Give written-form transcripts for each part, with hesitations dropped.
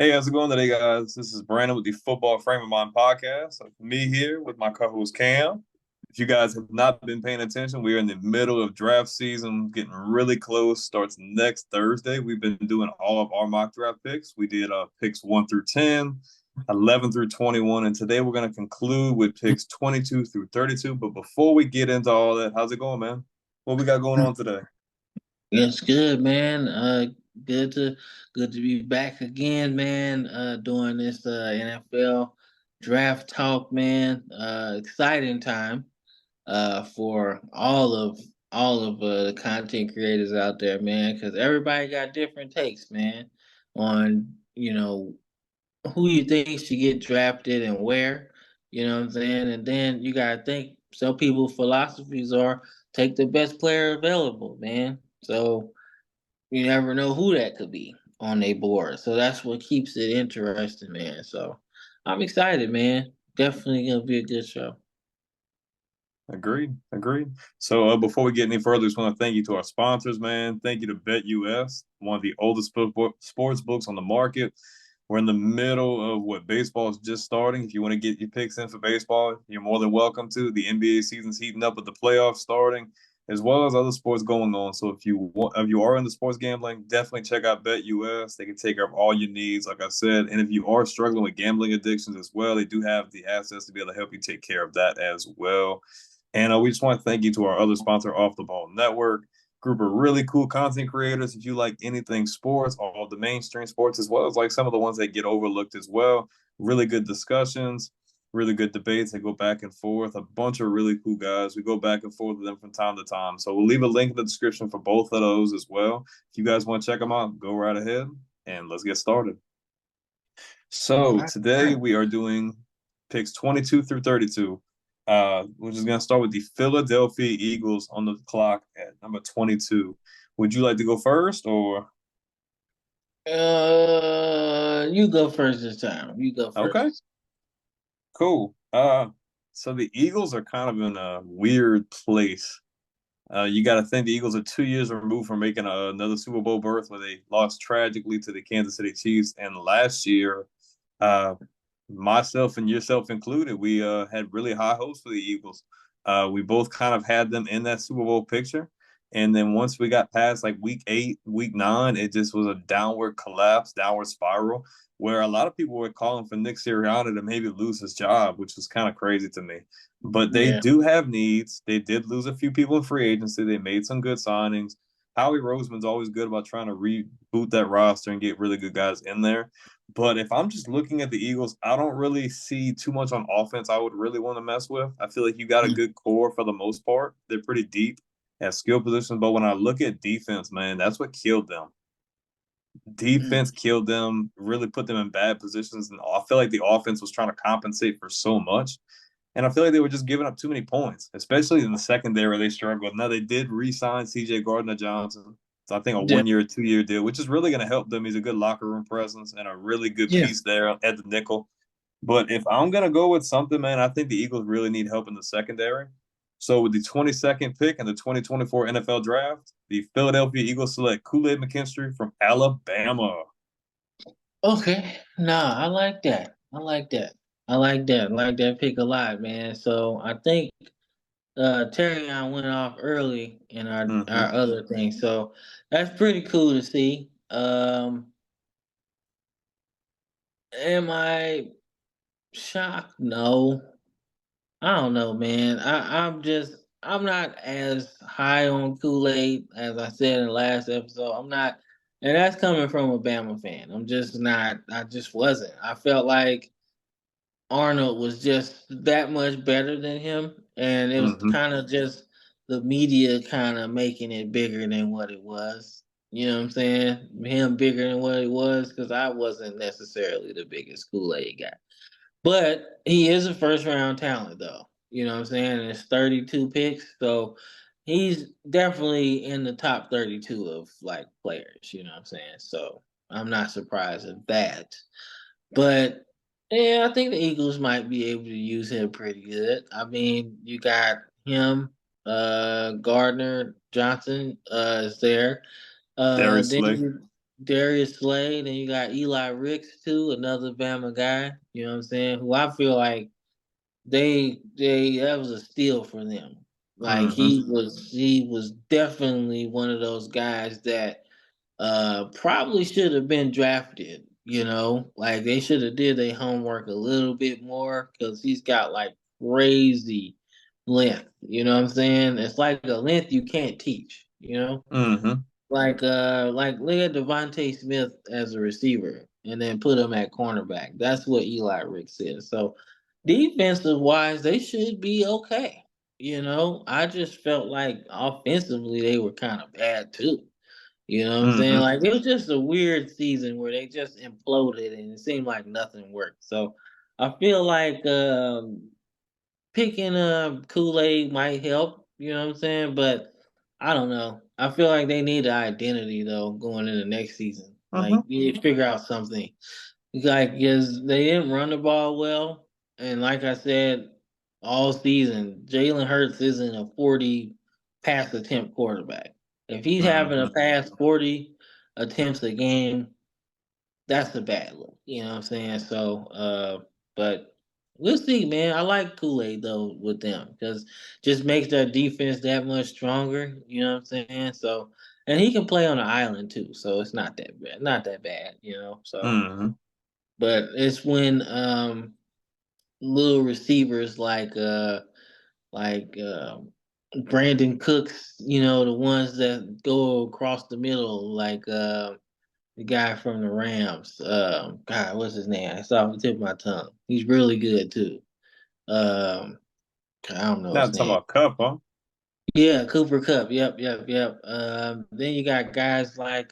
Hey, how's it going today, guys? This is Brandon with the Football Frame of Mind podcast. So me here with my co-host Cam. If you guys have not been paying attention, we are in the middle of draft season, getting really close. Starts next Thursday. We've been doing all of our mock draft picks. We did picks 1 through 10, 11 through 21, and today we're going to conclude with picks 22 through 32. But before we get into all that, how's it going, man? What we got going on today? It's good, man. Good to good to be back again, man. Doing this NFL draft talk, man. Exciting time for all of the content creators out there, man, because everybody got different takes, man, on who you think should get drafted and where. You know what I'm saying? And then you gotta think some people philosophies are take the best player available, man. So you never know who that could be on a board. So that's what keeps it interesting, man. So I'm excited, man. Definitely gonna be a good show. Agreed. Agreed. So before we get any further, just want to thank you to our sponsors, man. Thank you to BetUS, one of the oldest sports books on the market. We're in the middle of what baseball is just starting. If you want to get your picks in for baseball, you're more than welcome to. The NBA season's heating up with the playoffs starting, as well as other sports going on. So if you are into sports gambling, definitely check out BetUS. They can take care of all your needs, like I said. And if you are struggling with gambling addictions as well, they do have the assets to be able to help you take care of that as well. And we just want to thank you to our other sponsor, Off the Ball Network, group of really cool content creators. If you like anything sports, all the mainstream sports, as well as like some of the ones that get overlooked as well. Really good discussions, really good debates. They go back and forth. A bunch of really cool guys. We go back and forth with them from time to time. So we'll leave a link in the description for both of those as well. If you guys want to check them out, go right ahead and let's get started. All So right, today all we are doing picks 22 through 32. We're just going to start with the Philadelphia Eagles on the clock at number 22. Would you like to go first or? right. You go first this time. You go Okay, first. cool. So the Eagles are kind of in a weird place. You got to think the Eagles are 2 years removed from making another Super Bowl berth where they lost tragically to the Kansas City Chiefs. And last year, uh, myself and yourself included, we had really high hopes for the Eagles. We both kind of had them in that Super Bowl picture. And then once we got past like week 8, week 9, it just was a downward collapse, downward spiral, where a lot of people were calling for Nick Sirianni to maybe lose his job, which was kind of crazy to me. But they Yeah. do have needs. They did lose a few people in free agency. They made some good signings. Howie Roseman's always good about trying to reboot that roster and get really good guys in there. But if I'm just looking at the Eagles, I don't really see too much on offense I would really want to mess with. I feel like you got a good core for the most part. They're pretty deep at skill positions. But when I look at defense, man, that's what killed them. Defense killed them, really put them in bad positions. And I feel like the offense was trying to compensate for so much. And I feel like they were just giving up too many points, especially in the secondary where they struggled. Now they did re-sign CJ Gardner Johnson. So I think a Yeah. 1 year, 2 year deal, which is really going to help them. He's a good locker room presence and a really good Yeah. piece there at the nickel. But if I'm going to go with something, man, I think the Eagles really need help in the secondary. So with the 22nd pick in the 2024 NFL draft, the Philadelphia Eagles select Kool-Aid McKinstry from Alabama. Okay. Nah, I like that. I like that. I like that. I like that pick a lot, man. So I think Terry and I went off early in our Mm-hmm. other thing. So that's pretty cool to see. Am I shocked? No. I don't know, man. I'm not as high on Kool-Aid as I said in the last episode. I'm not, and that's coming from a Bama fan. I'm just not. I just wasn't. I felt like Arnold was just that much better than him, and it was Mm-hmm. kind of just the media kind of making it bigger than what it was. You know what I'm saying? Him bigger than what it was because I wasn't necessarily the biggest Kool-Aid guy. But he is a first round talent, though. You know what I'm saying? And it's 32 picks, so he's definitely in the top 32 of like players. You know what I'm saying? So I'm not surprised at that. But yeah, I think the Eagles might be able to use him pretty good. I mean, you got him, Gardner Johnson is there. Darius Then Slay. Darius Slay. Then you got Eli Ricks too, another Bama guy. You know what I'm saying? Who I feel like they that was a steal for them. Like Mm-hmm. he was definitely one of those guys that probably should have been drafted. Like they should have did their homework a little bit more because he's got like crazy length. You know what I'm saying? It's like a length you can't teach. Mm-hmm. Like look at Devontae Smith as a receiver and then put him at cornerback. That's what Eli Rick said. So defensive wise, they should be okay. I just felt like offensively they were kind of bad too. You know what I'm saying? Mm-hmm. Like it was just a weird season where they just imploded and it seemed like nothing worked. So I feel like picking Kool-Aid might help, you know what I'm saying? But I don't know. I feel like they need an identity though going into next season. Like Mm-hmm. you need to figure out something. Like because they didn't run the ball well. And like I said, all season, Jalen Hurts isn't a 40 pass attempt quarterback. If he's having a Mm-hmm. pass 40 attempts a game, that's a bad look. You know what I'm saying? So, but we'll see, man. I like Kool Aid though with them because just makes their defense that much stronger. You know what I'm saying? So, and he can play on the island too, so it's not that bad. Not that bad, you know. So, Mm-hmm. but it's when little receivers like Brandon Cooks, the ones that go across the middle, like the guy from the Rams. God, what's his name? It's off the tip of my tongue. He's really good too. Um, I don't know his Not talking name. about Cup, huh? Yeah, Cooper Cup. Yep, yep, yep. Then you got guys like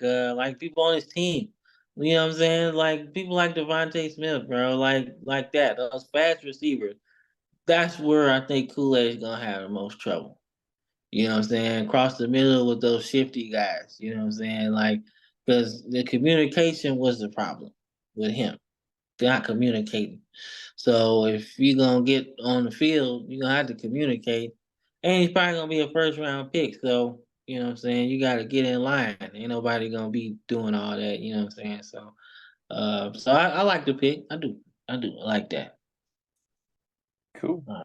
people on his team. You know what I'm saying? Like people like Devontae Smith, bro. Like that. Those fast receivers. That's where I think Kool Aid's gonna have the most trouble. You know what I'm saying? Across the middle with those shifty guys. You know what I'm saying? Like, because the communication was the problem with him. Not communicating. So if you're gonna get on the field, you're gonna have to communicate. And he's probably gonna be a first round pick. So, you know what I'm saying? You gotta get in line. Ain't nobody gonna be doing all that, you know what I'm saying? So I like the pick. I do. I do. I like that. Cool. All right.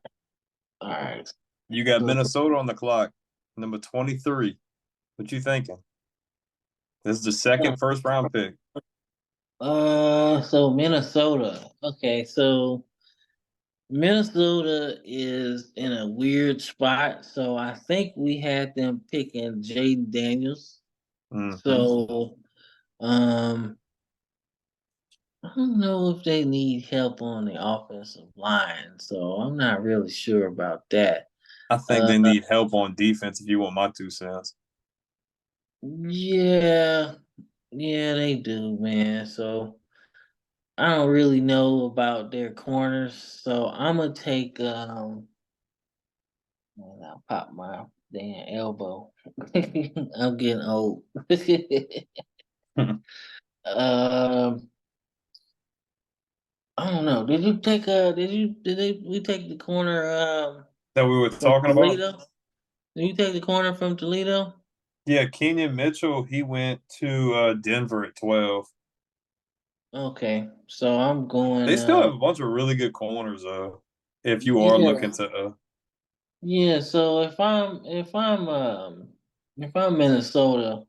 All right. You got So Minnesota on the clock, number 23. What you thinking? This is the second first round pick. so Minnesota. Okay, so Minnesota is in a weird spot. So I think we had them picking Jaden Daniels. Mm-hmm. So um I don't know if they need help on the offensive line. So I'm not really sure about that. I think Uh they need help on defense if you want my 2 cents. yeah, yeah, they do, man. So I don't really know about their corners. So I'm gonna take man, I popped my damn elbow. I'm getting old. um, I don't know. Did you take we take the corner That we were from talking about? Toledo? Did you take the corner from Toledo? Yeah, Kenyon Mitchell, he went to Denver at 12. Okay, so I'm going. They still have a bunch of really good corners, if you are Yeah, looking to. yeah. So if I'm Minnesota,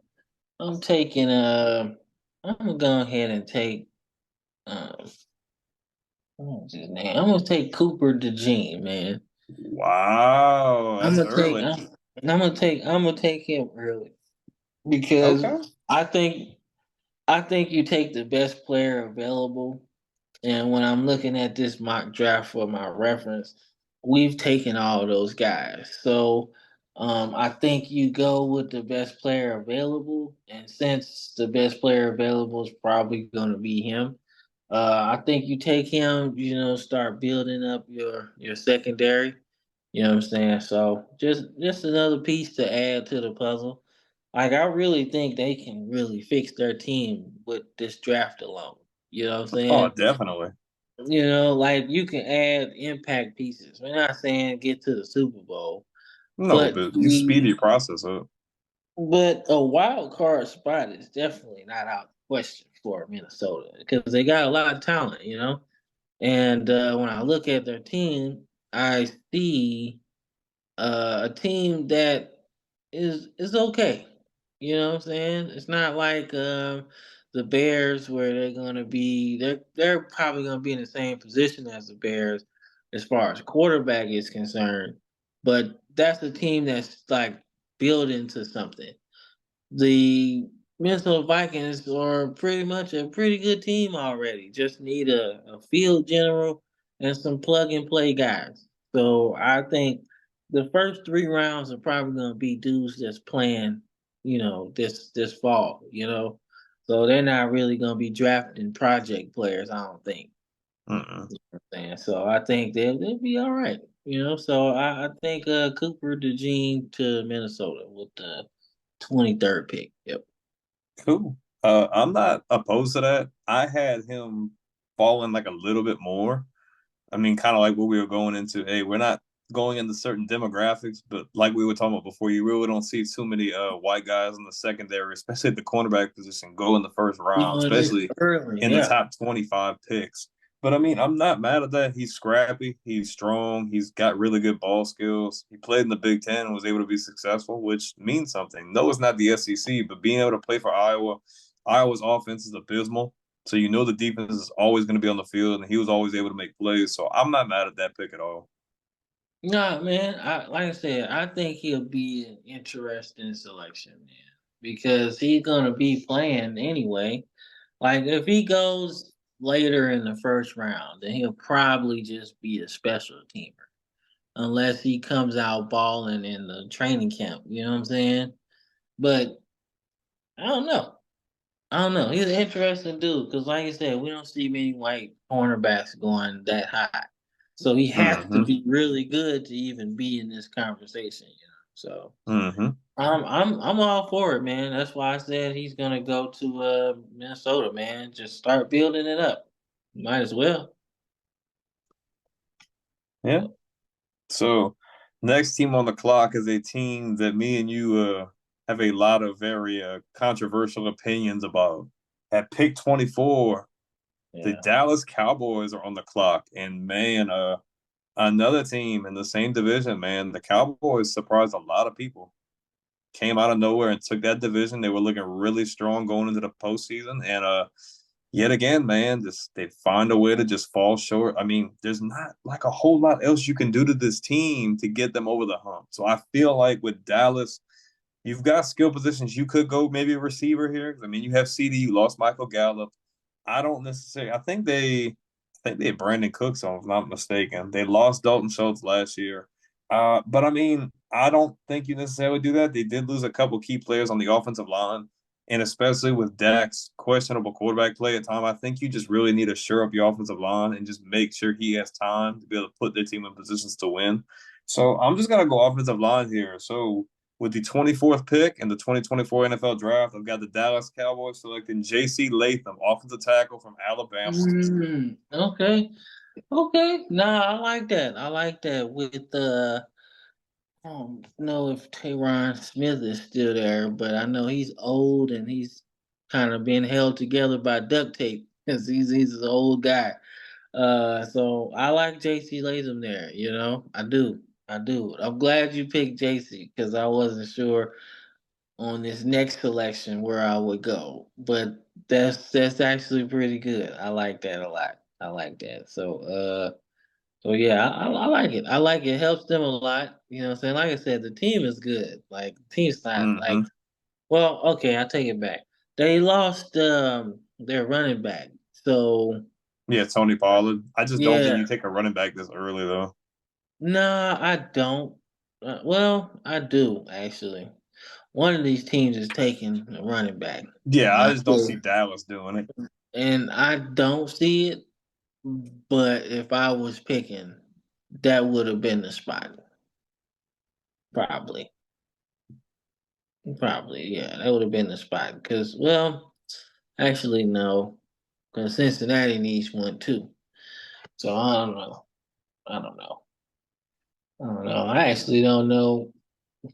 I'm taking I'm gonna go ahead and take what's his name? I'm gonna take Cooper DeJean, man. Wow, I'm that's gonna take early. I'm gonna take him early because Okay. I think I think you take the best player available. And when I'm looking at this mock draft for my reference, we've taken all those guys. So I think you go with the best player available. And since the best player available is probably going to be him, I think you take him, start building up your secondary. You know what I'm saying? So just another piece to add to the puzzle. Like I really think they can really fix their team with this draft alone. You know what I'm Oh, saying? definitely. Like you can add impact pieces. We're not saying get to the Super Bowl, No, but but you speed your process up. a wild card spot is definitely not out. question for Minnesota because they got a lot of talent, you know. And when I look at their team, I see a team that is okay. You know what I'm saying? It's not like the Bears where they're probably gonna be in the same position as the Bears as far as quarterback is concerned. But that's a team that's like building to something. The Minnesota Vikings are pretty much a pretty good team already. Just need a field general and some plug and play guys. So I think the first 3 rounds are probably gonna be dudes that's playing, this fall, So they're not really gonna be drafting project players, I don't think. Mm-mm. So I think they'll be all right. So I think Cooper DeJean to Minnesota with the 23rd pick. Yep. Cool. I'm not opposed to that. I had him falling like a little bit more. I mean, kind of like what we were going into. Hey, we're not going into certain demographics, but like we were talking about before, you really don't see too many white guys in the secondary, especially at the cornerback position, go in the first round, Doing this especially early, in the yeah. top 25 picks. But I mean, I'm not mad at that. He's scrappy, he's strong, he's got really good ball skills. He played in the Big Ten and was able to be successful, which means something. No, it's not the SEC, but being able to play for Iowa, Iowa's offense is abysmal. So you know the defense is always going to be on the field, and he was always able to make plays. So I'm not mad at that pick at all. Nah, man. Like I said, I think he'll be an interesting selection, man, because he's gonna be playing anyway. Like if he goes later in the first round, then he'll probably just be a special teamer, unless he comes out balling in the training camp. You know what I'm saying? But I don't know. I don't know. He's an interesting dude because, like I said, we don't see many white cornerbacks going that high. So he has to Mm-hmm. be really good to even be in this conversation. So Mm-hmm. I'm all for it, man. That's why I said he's gonna go to Minnesota, man. Just start building it up. Might as well. Yeah. So next team on the clock is a team that me and you have a lot of very controversial opinions about. At pick 24, the Yeah. Dallas Cowboys are on the clock, and man, another team in the same division, man. The Cowboys surprised a lot of people. Came out of nowhere and took that division. They were looking really strong going into the postseason, and yet again, man, just they find a way to just fall short. I mean, there's not like a whole lot else you can do to this team to get them over the hump. So I feel like with Dallas, you've got skill positions. You could go maybe a receiver here. I mean, you have CD, you lost Michael Gallup. I don't necessarily. I think they had Brandon Cooks, if I'm not mistaken. They lost Dalton Schultz last year. But I mean, I don't think you necessarily do that. They did lose a couple key players on the offensive line, and especially with Dak's questionable quarterback play at time, I think you just really need to shore up your offensive line and just make sure he has time to be able to put their team in positions to win. So I'm just gonna go offensive line here. So with the 24th pick in the 2024 NFL Draft, I've got the Dallas Cowboys selecting J.C. Latham, offensive tackle from Alabama. Okay. Okay. Nah, I like that. I like that. With I don't know if Tyron Smith is still there, but I know he's old and he's kind of been held together by duct tape because he's an old guy. So I like JC Latham there. I do. I do. I'm glad you picked JC because I wasn't sure on this next selection where I would go, but that's actually pretty good. I like that a lot. I like that. So yeah, I like it. I like it. It helps them a lot. You know what I'm saying? Like I said, the team is good. Like the team's not Mm-hmm. like well, okay, I take it back. They lost their running back. So Yeah, Tony Pollard. I just don't think yeah. you take a running back this early, though. Nah, I don't. Well, I do actually. One of these teams is taking a running back. Yeah, And I I just don't see feel Dallas doing it. and I don't see it, but if I was picking, that would have been the spot. Probably. Probably, yeah, that would have been the spot. Because, well, actually, no, because Cincinnati needs one too. So I don't know. I don't know. I don't know. I actually don't know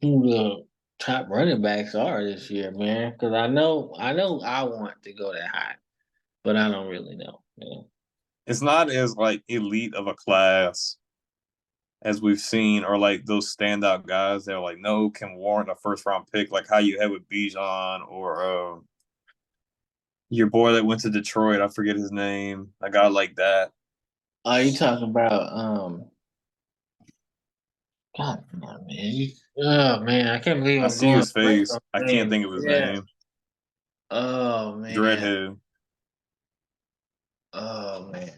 who the top running backs are this year, man. Because I know, I want to go that high, but I don't really know, man. It's not as like elite of a class as we've seen, or like those standout guys that are like no can warrant a first round pick, like how you had with Bijan or your boy that went to Detroit. I forget his name. A guy like that. Are you talking about God, man? Oh man, I can't believe I I'm see going his blank face. on I can't names. think of his Yeah. name. Oh man. Dreadhead. Oh man.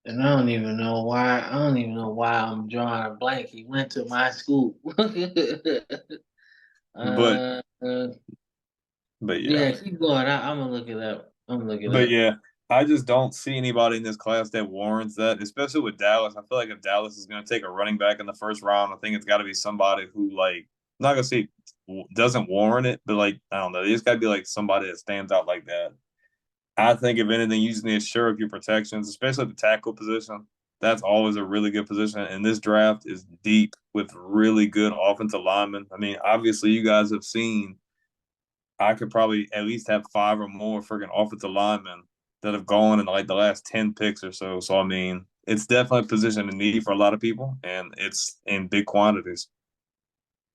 And I don't even know why. I don't even know why I'm drawing a blank. He went to my school. But uh, uh, but yeah. yeah, keep going. I'm gonna look it up. I'm gonna look it But up. yeah, I just don't see anybody in this class that warrants that, especially with Dallas. I feel like if Dallas is going to take a running back in the first round, I think it's got to be somebody who, like, I'm not going to say doesn't warrant it, but, like, I don't know. It's got to be, like, somebody that stands out like that. I think, if anything, you just need to shore up your protections, especially at the tackle position. That's always a really good position. And this draft is deep with really good offensive linemen. I mean, obviously, you guys have seen I could probably at least have five or more freaking offensive linemen that have gone in like the last 10 picks or so. So, I mean, it's definitely a position in need for a lot of people, and it's in big quantities.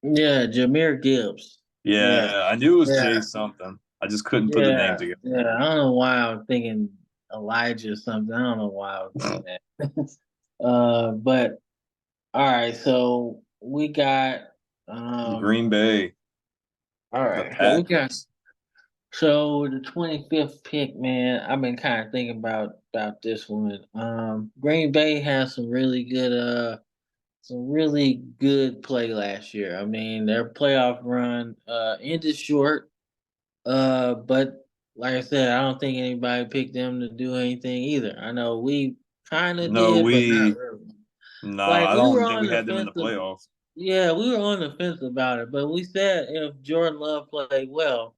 Yeah, Jameer Gibbs. Yeah, Yeah, I knew it was yeah, Jay something. I just couldn't put the name yeah, together. yeah. I don't know why I'm thinking Elijah or something. I don't know why I was thinking that. But all right. So we got Green Bay, All the right. Packers. So the 25th pick, man, I've been kind of thinking about this one. Green Bay has some really good play last year. I mean, their playoff run ended short, but like I said, I don't think anybody picked them to do anything either. I know we kind of No, did, but not really. no, Like I we were don't think on we the had them in fence the of, playoffs. yeah, we were on the fence about it, but we said if Jordan Love played well,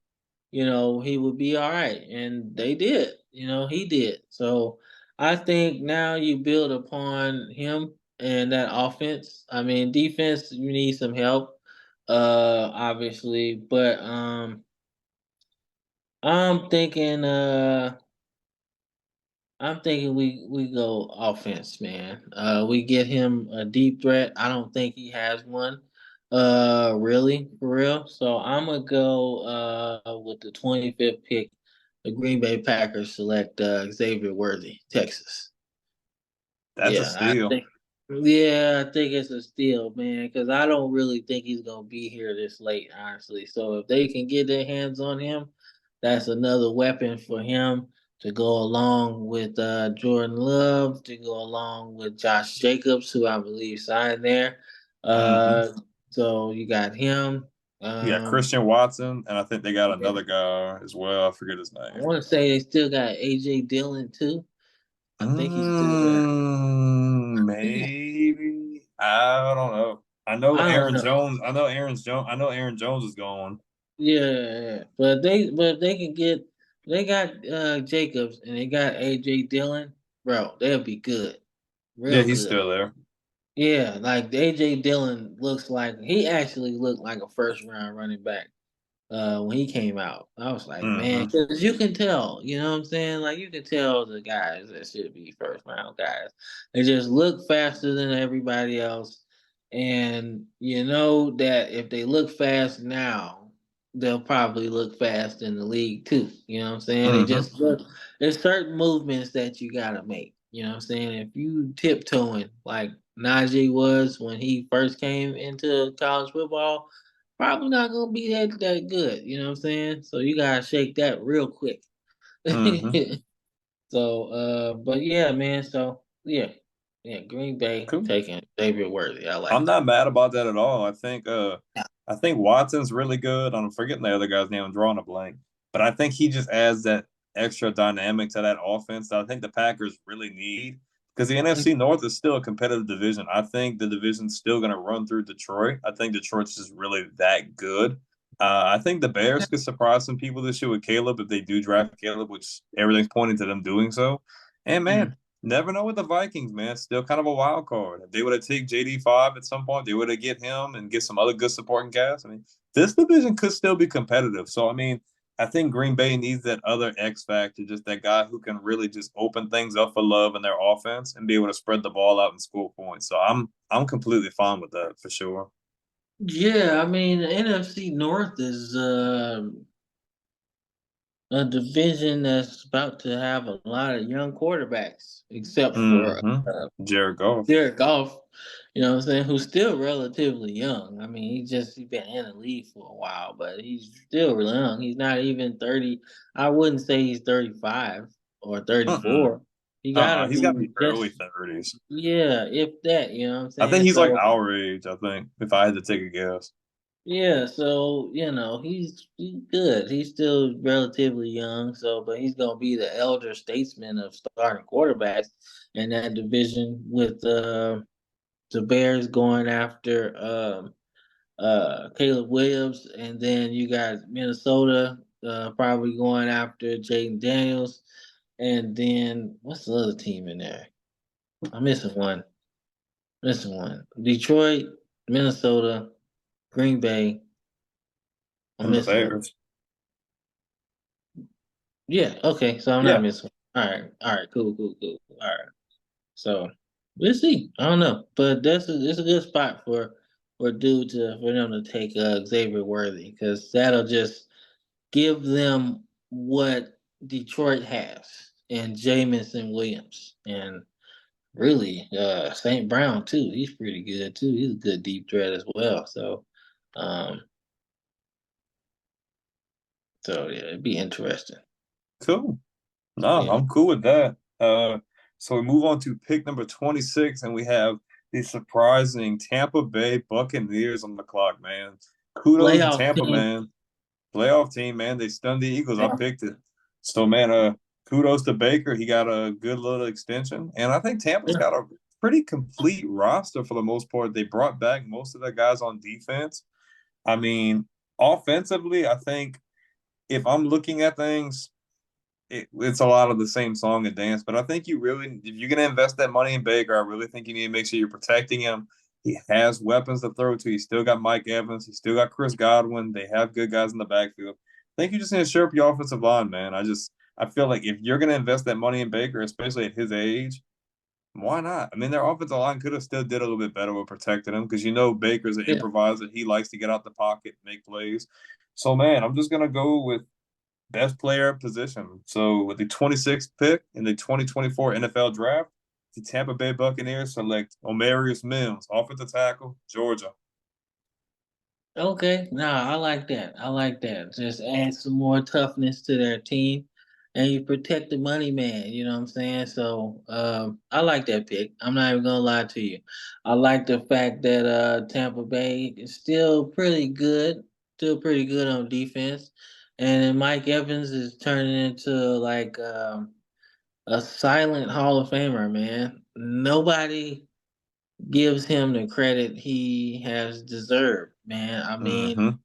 he would be all right. And they did. He did. So I think now you build upon him and that offense. I mean, defense, you need some help, obviously. But I'm thinking I'm thinking we go offense, man. We get him a deep threat. I don't think he has one, really for real. So I'm gonna go with the 25th pick. The Green Bay Packers select Xavier Worthy, Texas. That's a Yeah, I steal. think. Yeah, I think it's a steal, man, because I don't really think he's gonna be here this late, honestly. So if they can get their hands on him, that's another weapon for him to go along with Jordan Love, to go along with Josh Jacobs, who I believe signed there. Mm-hmm. Uh, so you got him. You got Um, Christian Watson, and I think they got yeah, another guy as well. I forget his I name. want to say they still got AJ Dillon too. I think he's still there. Yeah, Maybe I don't know. I know I don't Aaron know. Jones. I know Aaron Jones. I know Aaron Jones is gone. Yeah, but they can get they got Jacobs and they got AJ Dillon, bro. They'll be good, Yeah, real he's good. still there. Yeah, like AJ Dillon looks like he actually looked like a first round running back when he came out. I was like, man, Mm-hmm. because you can tell, you know what I'm saying? Like you can tell the guys that should be first round guys. They just look faster than everybody else, and you know that if they look fast now, they'll probably look fast in the league too. You know what I'm saying? They Mm-hmm. just look. There's certain movements that you gotta make. You know what I'm saying? If you tiptoeing like Najee was when he first came into college football, probably not gonna be that good. You know what I'm saying? So you gotta shake that real quick. Mm-hmm. So, but yeah, man. So yeah, Green Bay Cool. taking Xavier Worthy. I I'm like not mad about that at all. I think Watson's really good. I'm forgetting the other guy's name. I'm drawing a blank. But I think he just adds that extra dynamic to that offense that I think the Packers really need. Because the that. NFC North is still a competitive division. I think the division's still going to run through Detroit. I think Detroit's just really that good. I think the Bears could surprise some people this year with Caleb if they do draft Caleb, which everything's pointing to them doing so. And Mm. man, never know with the Vikings, man. Still kind of a wild card. If they would have taken JD5 at some point, they would have get him and get some other good supporting cast. I mean, this division could still be competitive. So I mean, I think Green Bay needs that other X factor, just that guy who can really just open things up for Love in their offense and be able to spread the ball out and score points. So I'm completely fine with that for sure. Yeah, I mean, the NFC North is a division that's about to have a lot of young quarterbacks, except for Mm-hmm. Jared Goff. Jared Goff, you know what I'm saying, who's still relatively young. I mean, he's been in the league for a while, but he's still really young. He's not even 30. I wouldn't say he's 35 or Mm-mm. 34. He gotta He's got to be be early just, 30s. yeah, if that, you know what I'm I think saying? he's like So our age, I think, if I had to take a guess. yeah, so he's good. He's still relatively young, so but he's gonna be the elder statesman of starting quarterbacks in that division with the Bears going after Caleb Williams, and then you got Minnesota probably going after Jaden Daniels, and then what's the other team in there? I'm missing one. Missing one. Detroit, Minnesota, Green Bay. I'm And the missing one. Bears. Yeah, okay, so I'm not Yeah, missing one. All right, cool. All right. So we'll see. I don't know. But it's a good spot for them to take Xavier Worthy because that'll just give them what Detroit has and Jamison Williams and really St. Brown too. He's pretty good too. He's a good deep threat as well. Um so yeah, it'd be interesting. cool. No, Yeah. I'm cool with that. So we move on to pick number 26, and we have the surprising Tampa Bay Buccaneers on the clock, man. Kudos to Playoff Tampa, team. man. Playoff team, man. They stunned the Eagles. I picked it. So, man, kudos to Baker. He got a good little extension. And I think Tampa's Yeah. got a pretty complete roster for the most part. They brought back most of their guys on defense. I mean, offensively, I think if I'm looking at things, it's a lot of the same song and dance. But I think you really, if you're going to invest that money in Baker, I really think you need to make sure you're protecting him. He has weapons to throw to. He's still got Mike Evans. He's still got Chris Godwin. They have good guys in the backfield. I think you just need to shore up your offensive line, man. I feel like if you're going to invest that money in Baker, especially at his age, why not? I mean, their offensive line could have still did a little bit better with protecting him because Baker's an Yeah. improviser. He likes to get out the pocket, make plays. So, man, I'm just gonna go with best player position. So with the 26th pick in the 2024 NFL Draft, the Tampa Bay Buccaneers select Omarius Mims, offensive tackle, Georgia. Okay, nah, I like that. I like that. Just add some more toughness to their team, and you protect the money man. You know what I'm saying? So, I like that pick. I'm not even gonna lie to you. I like the fact that Tampa Bay is still pretty good on defense, and then Mike Evans is turning into like a silent Hall of Famer. Man, nobody gives him the credit he has deserved. Man, I mean Mm-hmm.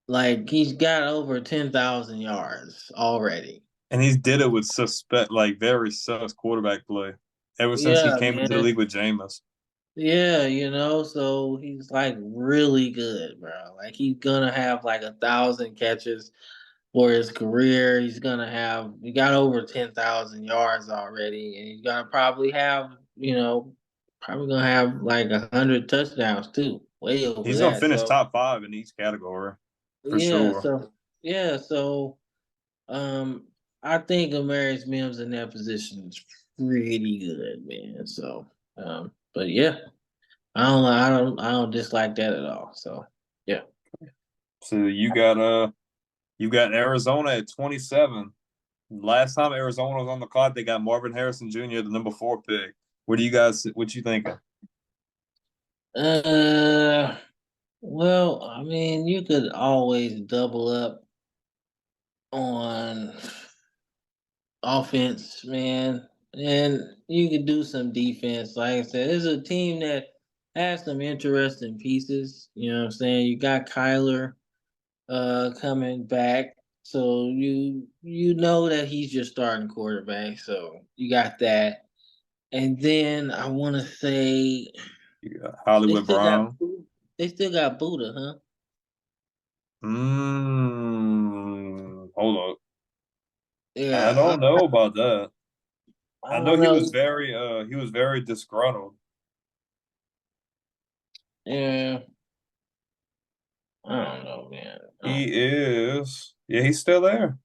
like he's got over 10,000 yards already. And he's did it with suspect, like very sus quarterback play ever since he Yeah, came into the man. league with Jameis. Yeah, so he's like really good, bro. Like he's gonna have like 1,000 catches for his career. He got over 10,000 yards already, and he's gonna probably have, probably gonna have like 100 touchdowns too, way over He's gonna that. finish So top five in each category for yeah, sure. so yeah, so Um, I think Amarius Mims in that position is pretty good, man. So, but yeah, I don't dislike that at all. So, yeah. So you got Arizona at 27. Last time Arizona was on the clock, they got Marvin Harrison Jr., the number 4 pick. What you thinking? Uh, well, I mean, you could always double up on offense, man, and you could do some defense. Like I said, it's a team that has some interesting pieces. You know what I'm saying? You got Kyler coming back. So you know that he's your starting quarterback. So you got that. And then I want to say You got they Hollywood still got Brown. they still got Buddha, huh? Hold up. I Yeah, don't know about that. I I know don't know. he was very disgruntled. Yeah, I don't know, man. He is. Yeah, he's still there.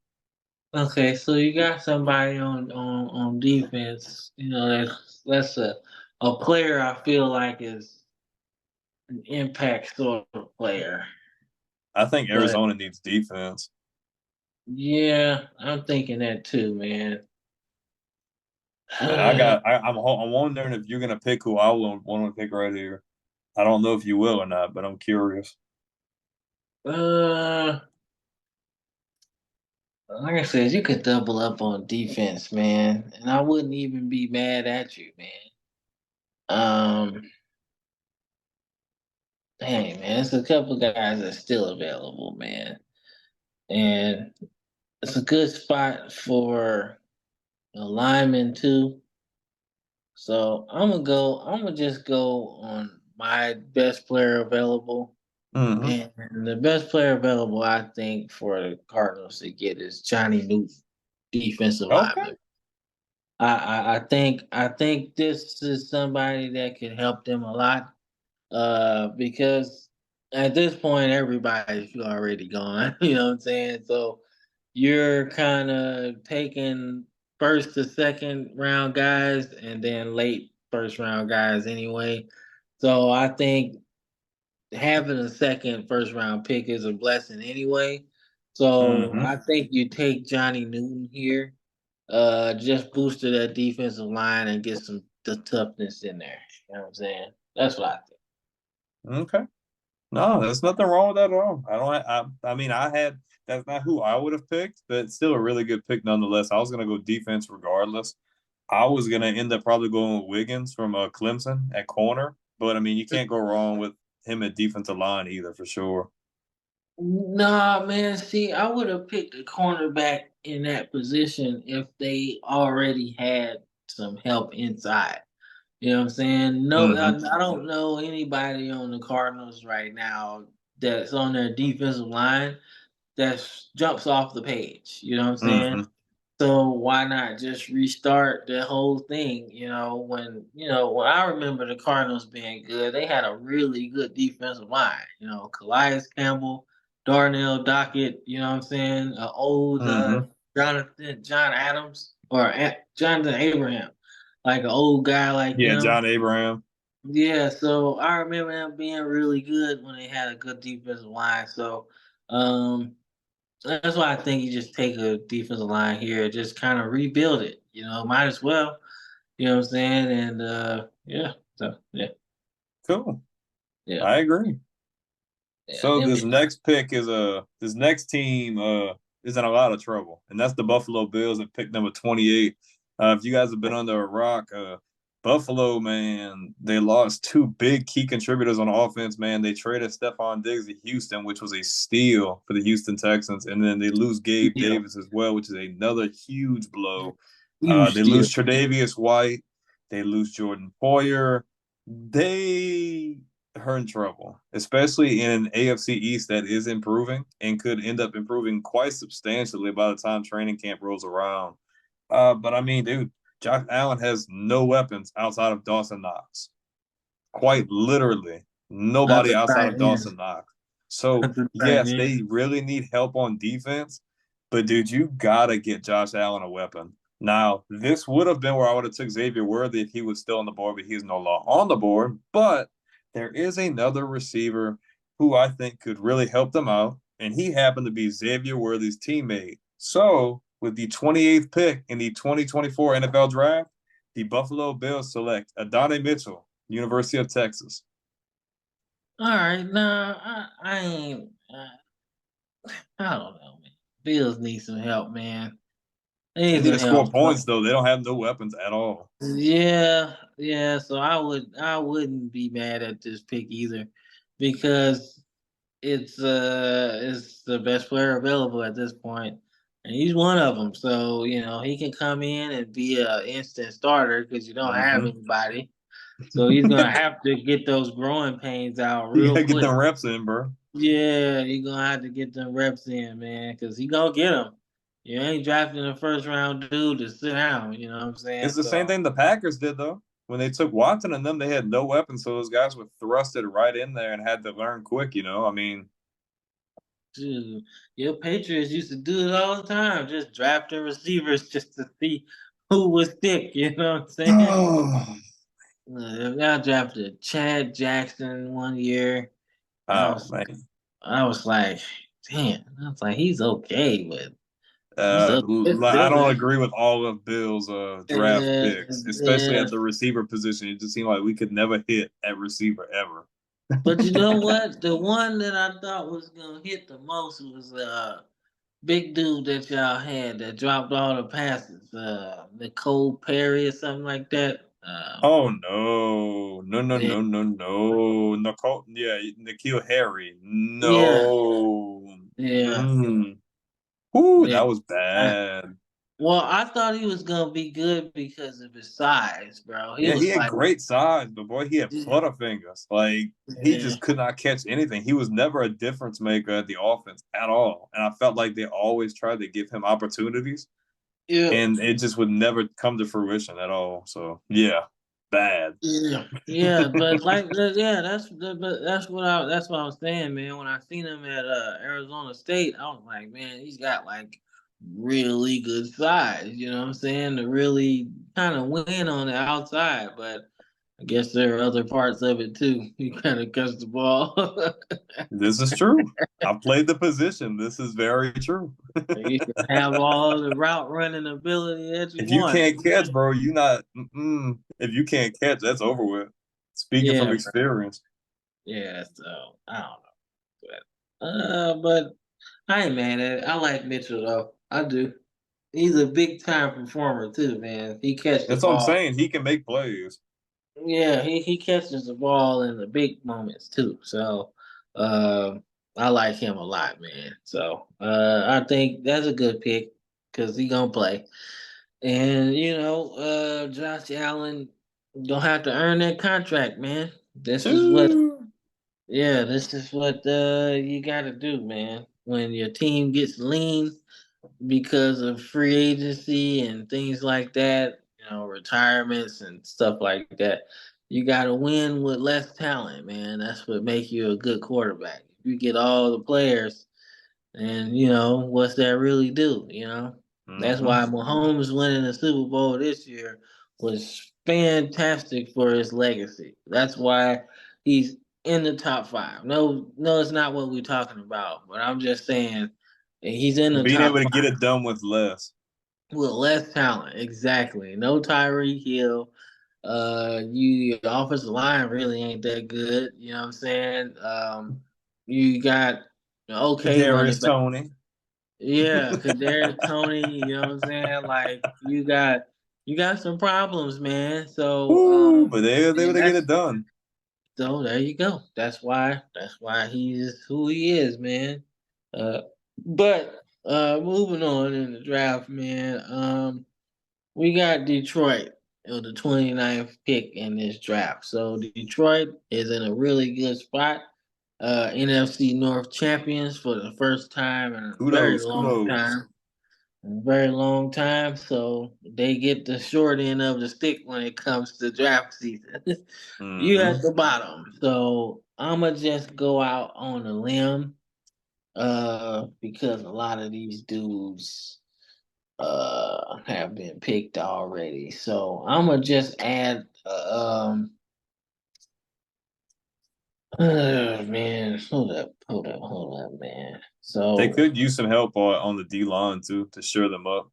Okay, so you got somebody on defense. You know, that's a player I feel like is an impact sort of player. I think But Arizona needs defense. yeah, I'm thinking that too, man. And I'm wondering if you're gonna pick who I will want to pick right here. I don't know if you will or not, but I'm curious. uh, like I said, you could double up on defense, man, and I wouldn't even be mad at you, man. Um, Dang, man, it's a couple guys that's still available, man, and it's a good spot for a lineman too. So I'm gonna just go on my best player available. Hmm. And the best player available, I think, for the Cardinals to get is Johnny Newton, defensive Okay. lineman. I think this is somebody that could help them a lot. Because at this point everybody's already gone. You know what I'm saying? So you're kind of taking first to second round guys and then late first round guys anyway. So I think having a second first round pick is a blessing anyway. So Hmm. I think you take Johnny Newton here, just booster that defensive line and get some the toughness in there. You know what I'm saying? That's what I think. Okay. No, there's nothing wrong with that at all. I don't. I mean, I had that's not who I would have picked, but it's still a really good pick nonetheless. I was gonna go defense regardless. I was gonna end up probably going with Wiggins from Clemson at corner, but I mean, you can't go wrong with him at defensive line either for sure. Nah, man. See, I would have picked a cornerback in that position if they already had some help inside. You know what I'm saying? No, Hmm. I don't know anybody on the Cardinals right now that's on their defensive line that jumps off the page. You know what I'm saying? Hmm. So why not just restart the whole thing? When I remember the Cardinals being good, they had a really good defensive line. Calais Campbell, Darnell Dockett. You know what I'm saying? Old Hmm. John Adams or Jonathan Abraham, like an old guy like Yeah, them. John Abraham. Yeah, so I remember them being really good when they had a good defensive line. So um, that's why I think you just take a defensive line here, just kind of rebuild it. Might as well. You know what I'm saying? And yeah, so yeah, Cool. yeah, I agree. yeah. So Them, this next team is in a lot of trouble, and that's the Buffalo Bills at pick number 28. If you guys have been under a rock, Buffalo, man, they lost two big key contributors on offense. Man, they traded Stephon Diggs to Houston, which was a steal for the Houston Texans, and then they lose Gabe yeah, Davis as well, which is another huge blow. huge They deal. lose Tre'Davious White, they lose Jordan Poyer. They are in trouble, especially in an AFC East that is improving and could end up improving quite substantially by the time training camp rolls around. But I mean, dude, Josh Allen has no weapons outside of Dawson Knox. Quite literally, That's nobody a outside tight of end. Dawson Knox. So, That's a tight yes, end. they really need help on defense, but dude, you gotta get Josh Allen a weapon. Now, this would have been where I would have took Xavier Worthy if he was still on the board, but he's no longer on the board. But there is another receiver who I think could really help them out, and he happened to be Xavier Worthy's teammate. So, with the 28th pick in the 2024 NFL Draft, the Buffalo Bills select Adonai Mitchell, University of Texas. All right, nah, I ain't. I don't know, man. Bills need some help, man. They They need need some to score help. points though. They don't have no weapons at all. Yeah, yeah. So I wouldn't be mad at this pick either, because it's the best player available at this point. and he's one of them. So he can come in and be a instant starter because you don't have Hmm. anybody. So he's gonna have to get those growing pains out You real gotta get quick. them reps in, bro. Yeah, he's gonna have to get them reps in, man, because he gonna get them. You ain't drafting a first round dude to sit down. You know what I'm saying? It's the same So, thing the Packers did though. When they took Watson and them, they had no weapons, so those guys were thrusted right in there and had to learn quick. I mean, dude, your Patriots used to do it all the time, just drafting receivers just to see who was thick. You know what I'm saying? oh I drafted Chad Jackson one year. I was, man, I was like, damn. I was like, he's okay, but he's up. I don't agree with all of Bill's draft Yeah, picks, especially yeah. at the receiver position. It just seemed like we could never hit at receiver ever. But you know what? The one that I thought was gonna hit the most was big dude that y'all had that dropped all the passes. Nicole Perry or something like that. Oh no, no, no, Yeah, no, no, no, Nicole, yeah, Nikhil Harry, yeah, no. yeah. Mm. Ooh, Yeah. that was I, bad. well, I thought he was gonna be good because of his size, bro. He Yeah, he was had like, great size, but boy, he had yeah, flutter fingers. Like he yeah, just could not catch anything. He was never a difference maker at the offense at all. And I felt like they always tried to give him opportunities, yeah. and it just would never come to fruition at all. So yeah, bad. Yeah, yeah, but like, yeah, that's what I was saying, man. When I seen him at Arizona State, I was like, man, he's got like really good size. You know what I'm saying? To really kind of win on the outside, but I guess there are other parts of it too. He kind of cuts the ball. This is true. I played the position. This is very true. You can have all the route running ability that you If you want. can't catch, bro, you not. If you can't catch, that's over with. Speaking from Yeah, experience. yeah. So I don't know, but I ain't mad at it. I like Mitchell though. I do. He's a big time performer too, man. He catch the That's what I'm ball. saying. He can make plays. Yeah, he catches the ball in the big moments too. So uh, I like him a lot, man. So I think that's a good pick because he gonna play. And Josh Allen don't have to earn that contract, man. This is what Too. this is what you gotta do, man. When your team gets lean because of free agency and things like that, retirements and stuff like that. You got to win with less talent, man. That's what makes you a good quarterback. If you get all the players, and what's that really do? That's Mm-hmm. why Mahomes winning the Super Bowl this year was fantastic for his legacy. That's why he's in the top five. No, no, it's not what we're talking about. But I'm just saying he's in the Being top able to get five it done with less. with less talent. Exactly. No Tyreek Hill. Your offensive line really ain't that good. You know what I'm saying? You got okay running Kadarius back. Tony. Yeah, Kadarius Tony. You know what I'm saying? Like you got some problems, man. So Ooh, but they were able and to get that's it done. so there you go. That's why he's who he is, man. Uh, but moving on in the draft, man. We got Detroit with the 29th pick in this draft. So Detroit is in a really good spot. NFC North champions for the first time in a very Kudos, long kudos. time. A very long time. So they get the short end of the stick when it comes to draft season. You Mm-hmm. at the bottom. So I'ma just go out on a limb. Because a lot of these dudes have been picked already. So I'm gonna just add man, hold up, man. They So could use some help on the D line too to shore them up.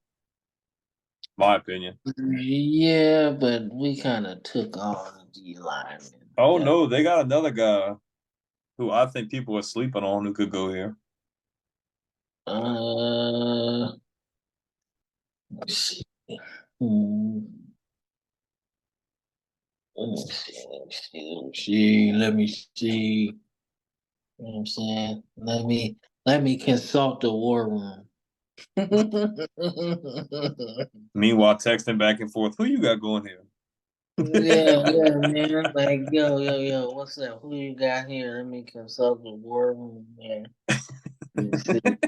My opinion. yeah, but we kind of took on the D line. Oh Yeah. no, they got another guy who I think people are sleeping on who could go here. Uh, let's see. Hmm. Let me see. You know what I'm saying? Let me consult the war room. Meanwhile, texting back and forth, who you got going here? Yeah, yeah, man. Like, yo, what's up? Who you got here? Let me consult the war room, man. Let me see. Let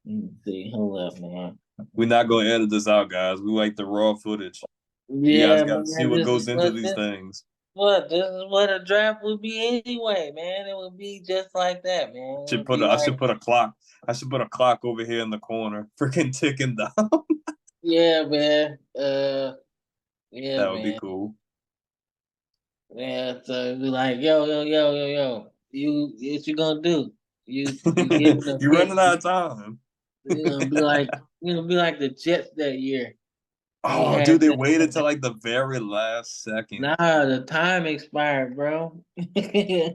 me see. Hold up, man. We're not gonna edit this out, guys. We like the raw footage. You guys Yeah, got to see man. what This goes is into what these things. this is what a draft would be anyway, man. It would be just like that, man. It Should would put be a, I like, should put a clock. I should put a clock over here in the corner, freaking ticking down. yeah, man. Yeah, That would be man. cool. Yeah, so it'd be like, yo. What you gonna do? You getting a You're pick? running out of time. You're gonna be like the Jets that year. They Oh, dude, had they that. waited till like the very last second. Nah, the time expired, bro. I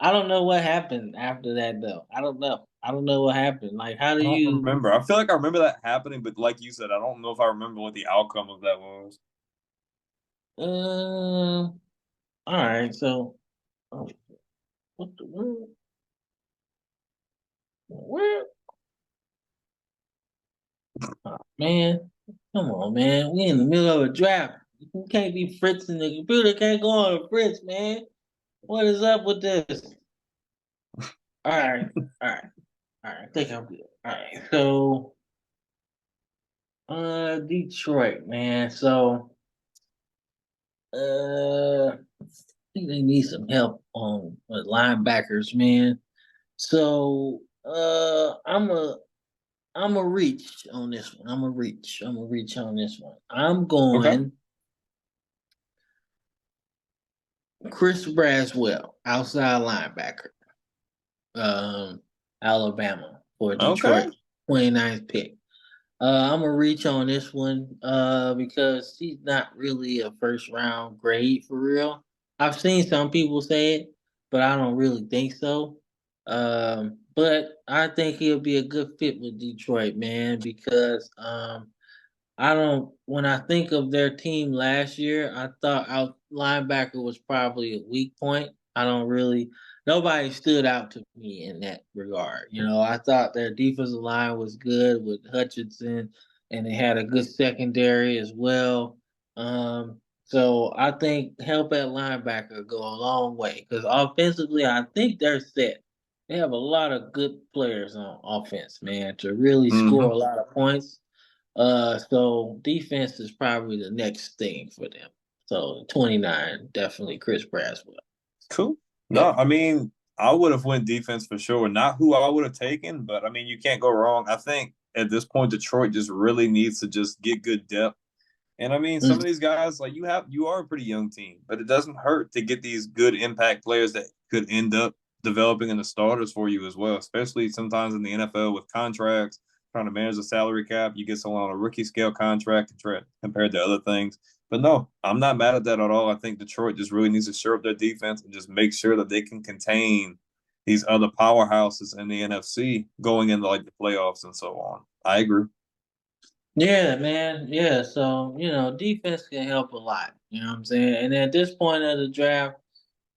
don't know what happened after that though. I don't know. I don't know what happened. Like, how do I don't you? remember. I feel like I remember that happening, but like you said, I don't know if I remember what the outcome of that was. All right. So, oh, what the world? Where? Oh, man, come on, man. We in the middle of a draft. You can't be fritzing the computer. Can't go on a fritz, man. What is up with this? All right, all right, all right. I think I'm good. All right. So, Detroit, man. So, I think they need some help on with linebackers, man. So, I'm a reach on this one. I'm a reach. I'm a reach on this one. I'm Okay. going Chris Braswell, outside linebacker, Alabama for Okay. Detroit, 29th pick. I'm gonna reach on this one because he's not really a first round grade for real. I've seen some people say it, but I don't really think so. But I think he'll be a good fit with Detroit, man, because I don't. When I think of their team last year, I thought out linebacker was probably a weak point. I don't really. Nobody stood out to me in that regard. You know, I thought their defensive line was good with Hutchinson, and they had a good secondary as well. So I think help at linebacker go a long way because offensively, I think they're set. They have a lot of good players on offense, man, to really score Mm-hmm. a lot of points. So defense is probably the next thing for them. So 29, definitely Chris Braswell. Cool. No, Yep. I mean, I would have went defense for sure. Not who I would have taken, but I mean, you can't go wrong. I think at this point, Detroit just really needs to just get good depth. And I mean, some Mm. of these guys, like you are a pretty young team, but it doesn't hurt to get these good impact players that could end up developing into starters for you as well, especially sometimes in the NFL with contracts, trying to manage the salary cap. You get someone on a rookie scale contract compared to other things. But no, I'm not mad at that at all. I think Detroit just really needs to shore up their defense and just make sure that they can contain these other powerhouses in the NFC going into like the playoffs and so on. I agree. Yeah, man. Yeah. So, defense can help a lot. You know what I'm saying? And at this point of the draft,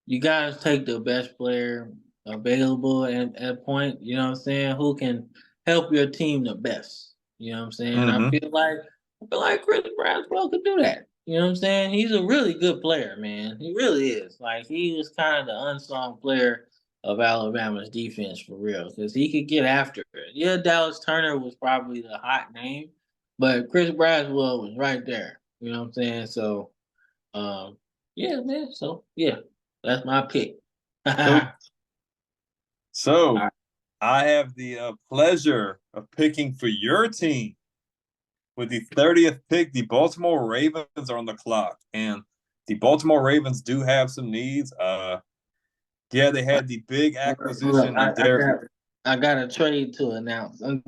you gotta take the best player available at point, you know what I'm saying, who can help your team the best. You know what I'm saying? Mm-hmm. I feel like Chris Braswell could do that. You know what I'm saying? He's a really good player, man. He really is. Like he was kind of the unsung player of Alabama's defense for real. Because he could get after it. Yeah, Dallas Turner was probably the hot name, but Chris Braswell was right there. You know what I'm saying? So yeah, man. So yeah, that's my pick. All Cool. So right. I have the pleasure of picking for your team with the 30th pick. The Baltimore Ravens are on the clock, and the Baltimore Ravens do have some needs. Yeah, they had the big Hold up. acquisition of Derek. I got a trade to announce. That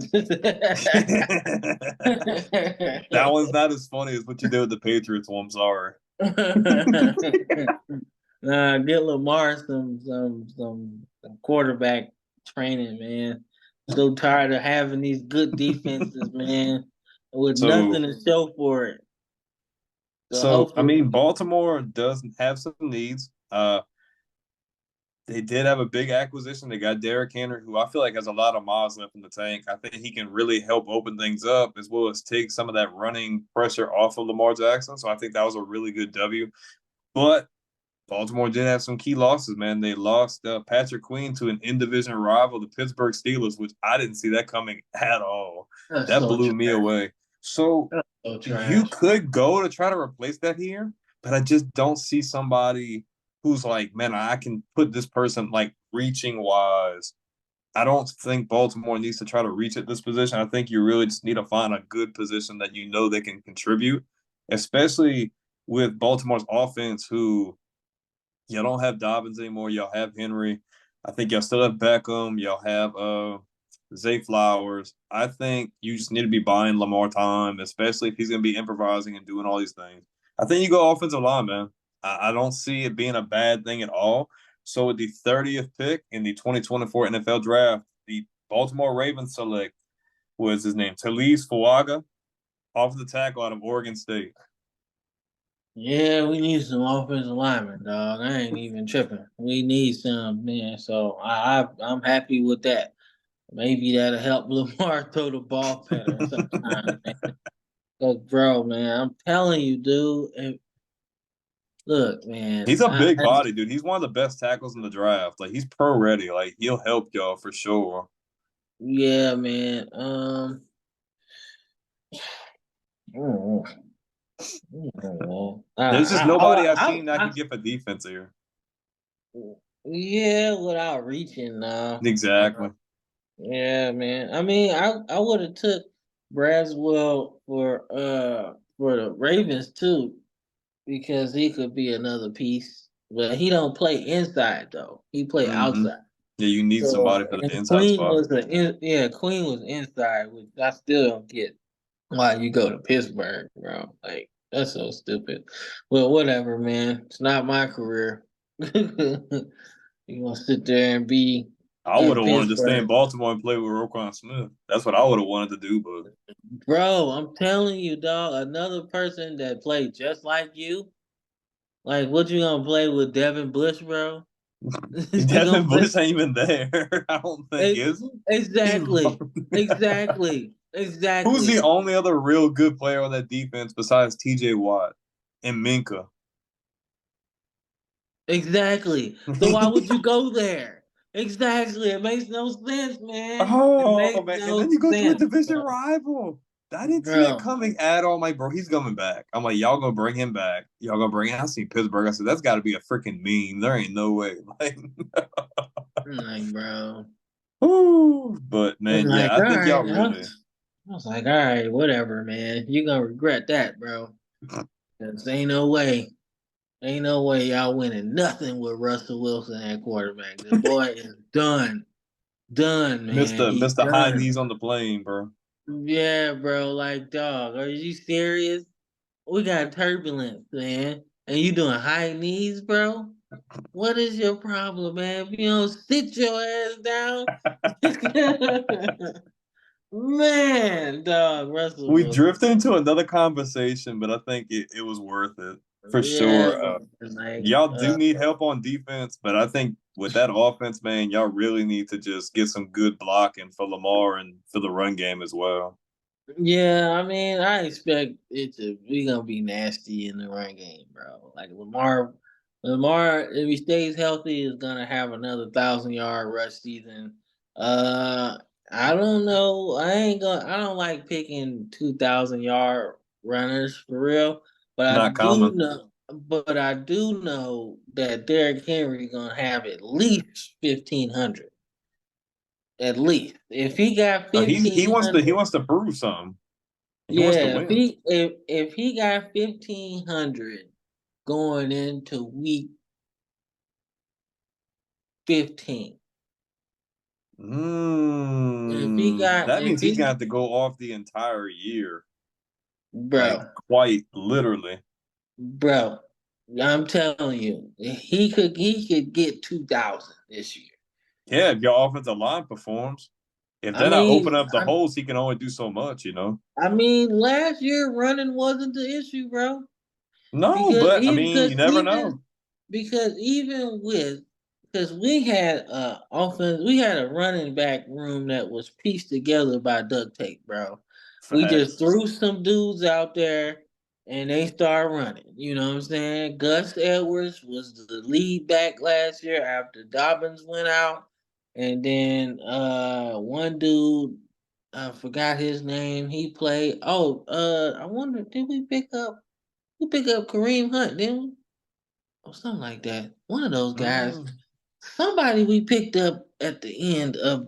one's not as funny as what you did with the Patriots. Well, I'm sorry. Get Lamar some quarterback training, man. So tired of having these good defenses, man, with nothing So, to show for it. So so I hopefully, mean, Baltimore does have some needs. They did have a big acquisition. They got Derrick Henry, who I feel like has a lot of miles left in the tank. I think he can really help open things up as well as take some of that running pressure off of Lamar Jackson. So I think that was a really good W. But Baltimore did have some key losses, man. They lost Patrick Queen to an in-division rival, the Pittsburgh Steelers, which I didn't see that coming at all. That's That so blew me trash. away. So That's so you trash. could go to try to replace that here, but I just don't see somebody who's like, man, I can put this person like reaching wise. I don't think Baltimore needs to try to reach at this position. I think you really just need to find a good position that you know they can contribute, especially with Baltimore's offense, who y'all don't have Dobbins anymore. Y'all have Henry. I think y'all still have Beckham. Y'all have Zay Flowers. I think you just need to be buying Lamar time, especially if he's going to be improvising and doing all these things. I think you go offensive line, man. I don't see it being a bad thing at all. So with the 30th pick in the 2024 NFL Draft, the Baltimore Ravens select, what is his name? Talise Fuaga, off the tackle out of Oregon State. Yeah, we need some offensive linemen, dog. I ain't even tripping. We need some, man. So I'm happy with that. Maybe that'll help Lamar throw the ball better sometime, man. Cause, bro, man, I'm telling you, dude. Look, man. He's a big body, dude. He's one of the best tackles in the draft. Like he's pro ready. Like he'll help y'all for sure. Yeah, man. There's just nobody I've I, seen that I, could get for defense here. yeah, without reaching now. Exactly. Yeah, man. I mean, I would have took Braswell for the Ravens too because he could be another piece, but he don't play inside though. He play Mm-hmm. outside. Yeah, you need So somebody for the and inside spot. Queen was inside, which I still don't get why you go to Pittsburgh, bro. Like that's so stupid. Well, whatever, man. It's not my career. You gonna sit there and be I would in have wanted to stay in Pittsburgh. Baltimore and play with Roquan Smith. That's what I would have wanted to do, but Bro, I'm telling you, dog, another person that played just like you. Like, what you gonna play with Devin Bush, bro? You gonna Devin play? Bush ain't even there. I don't think is. He's Exactly, exactly, who's the exactly, only other real good player on that defense besides T.J. Watt and Minka? exactly. So why would you go there? Exactly. It makes no sense, man. It Oh makes man, and then no you go to a sense, division bro. rival. I didn't see that Bro, coming at all. I'm like, bro, he's coming back. I'm like, y'all gonna bring him back. Y'all gonna bring him. I see Pittsburgh. I said, that's got to be a freaking meme. There ain't no way. Like, I'm like, bro. ooh, but I'm man, like, yeah, all I think y'all right. really. I was like, all right, whatever, man. You're gonna regret that, bro. 'Cause ain't no way. Ain't no way y'all winning nothing with Russell Wilson at quarterback. The boy is done. Done, man. Mr. He's Mr. High done. knees on the plane, bro. Yeah, bro. Like, dog, are you serious? We got turbulence, man. And you doing high knees, bro? What is your problem, man? If you don't sit your ass down, man, dog, Russell We Wilson. drifted into another conversation, but I think it was worth it for Yeah, sure. man. Like, Y'all do need help on defense, but I think with that offense, man, y'all really need to just get some good blocking for Lamar and for the run game as well. yeah, I mean, I expect it to be gonna be nasty in the run game, bro. Like Lamar, if he stays healthy, is gonna have another 1,000 yard rush season. Uh, I don't know. I don't like picking 2,000 yard runners for real. But I Not do common. know. But I do know that Derrick Henry gonna have at least 1,500. At least if he got He fifteen wants to he hundred. wants to prove something. He wants to Yeah, win. if he got 1,500 going into week 15, That if means he's he gonna have to go off the entire year, like bro quite literally. bro, I'm telling you, he could get 2,000 this year. Yeah, if your offensive line performs, if I they're not mean, opening up the holes, he can only do so much, you know. last year running wasn't the issue, bro, No, because but I he mean, you because never know. even with because we had we had a running back room that was pieced together by duct tape, bro. We just Facts. threw some dudes out there and they started running. You know what I'm saying? Gus Edwards was the lead back last year after Dobbins went out. And then one dude, I forgot his name, he played. Oh, I wonder, did we pick up Kareem Hunt, didn't we? Or something like that. One of those guys. Mm. Somebody we picked up at the end of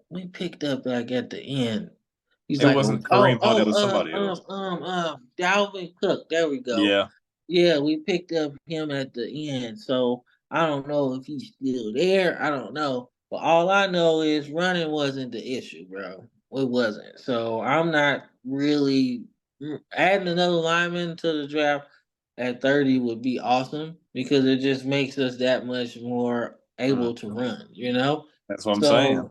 we picked up like at the end. He's It like, wasn't Kareem Hunt. It was somebody else. Dalvin Cook. There we go. Yeah. Yeah, we picked up him at the end. So I don't know if he's still there. I don't know. But all I know is running wasn't the issue, bro. It wasn't. So I'm not really adding another lineman to the draft at 30 would be awesome because it just makes us that much more able to Mhm. run, you know? That's what I'm saying.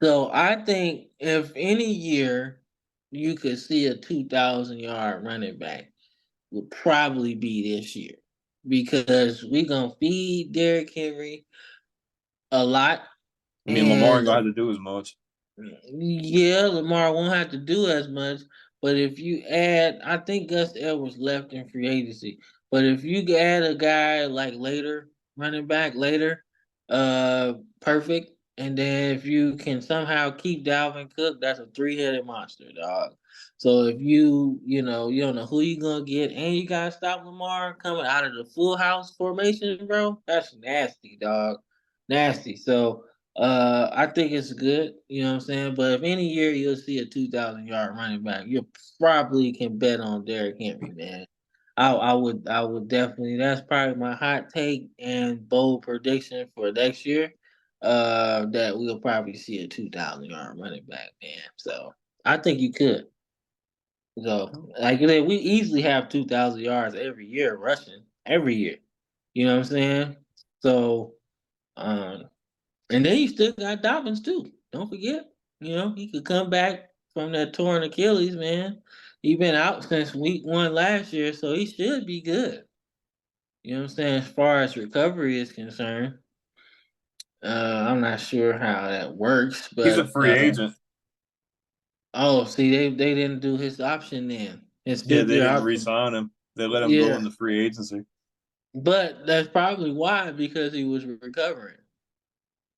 So I think if any year you could see a 2,000 yard running back would probably be this year because we gonna feed Derrick Henry a lot I mean, Lamar ain't and gonna have to do as much. yeah, Lamar won't have to do as much. But if you add, I think Gus Edwards left in free agency. But if you add a guy like later, running back later, perfect. And then if you can somehow keep Dalvin Cook, that's a three-headed monster, dog. So if you don't know who you gonna get, and you gotta stop Lamar coming out of the full house formation, bro. That's nasty, dog. Nasty. So I think it's good, you know what I'm saying? But if any year you'll see a 2,000 yard running back, you probably can bet on Derrick Henry, man. I would definitely. That's probably my hot take and bold prediction for next year. That we'll probably see a 2,000 yard running back, man. So I think you could. So like I said, we easily have 2,000 yards every year rushing every year. You know what I'm saying? So um, and then you still got Dobbins too. Don't forget, he could come back from that torn Achilles, man. He been out since week 1 last year, so he should be good. You know what I'm saying? As far as recovery is concerned, I'm not sure how that works, He's a but free agent. oh, see, they didn't do his option then, his Yeah, fifth they year didn't option. re-sign him. They let him go Yeah, into free agency. but that's probably why because he was recovering.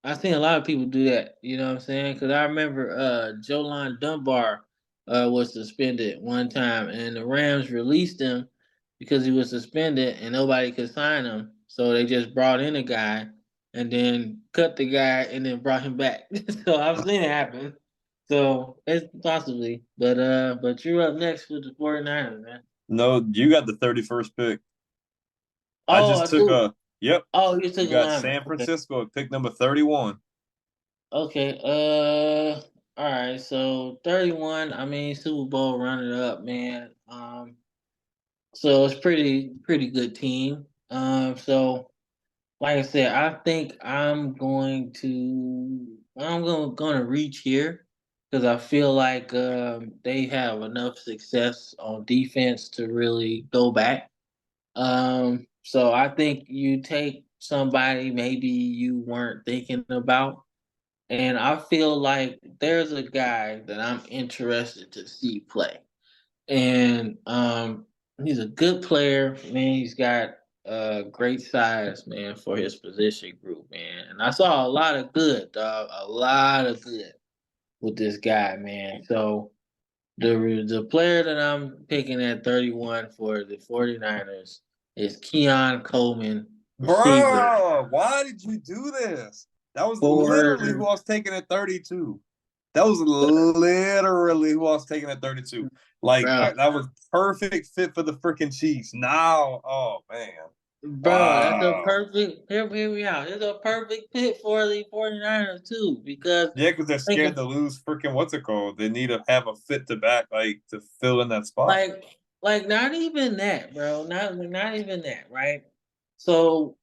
I seen a lot of people do that. You know what I'm saying? Because I remember Jolon Dunbar was suspended one time, and the Rams released him because he was suspended, and nobody could sign him. So they just brought in a guy, and then cut the guy, and then brought him back. So I've seen it happen. So it's possibly, but you're up next with the 49ers, man. No, you got the 31st pick. I Oh, just I took do. a, yep, Oh, you you took a got lineman. San Okay. Francisco at pick number 31. Okay. All right. So 31. I mean, Super Bowl runner up, man. So it's pretty good team. So like I said, I think I'm gonna reach here because I feel like they have enough success on defense to really go back. So I think you take somebody maybe you weren't thinking about. And I feel like there's a guy that I'm interested to see play. And he's a good player, man. He's got great size, man, for his position group, man. And I saw a lot of good, dog. A lot of good with this guy, man. So the player that I'm picking at 31 for the 49ers is Keon Coleman, receiver Bro, why did you do this? That was literally for who I was taking at 32. That was literally who I was taking at 32. bro. That was perfect fit for the freaking Chiefs. Now, oh man. Bro, that's a Wow. perfect hear me out. It's a perfect fit for the 49ers too, because Yeah, because they're think scared of to lose freaking what's it called? They need to have a fit to back, like to fill in that spot. like not even that, bro. Not even that, right? So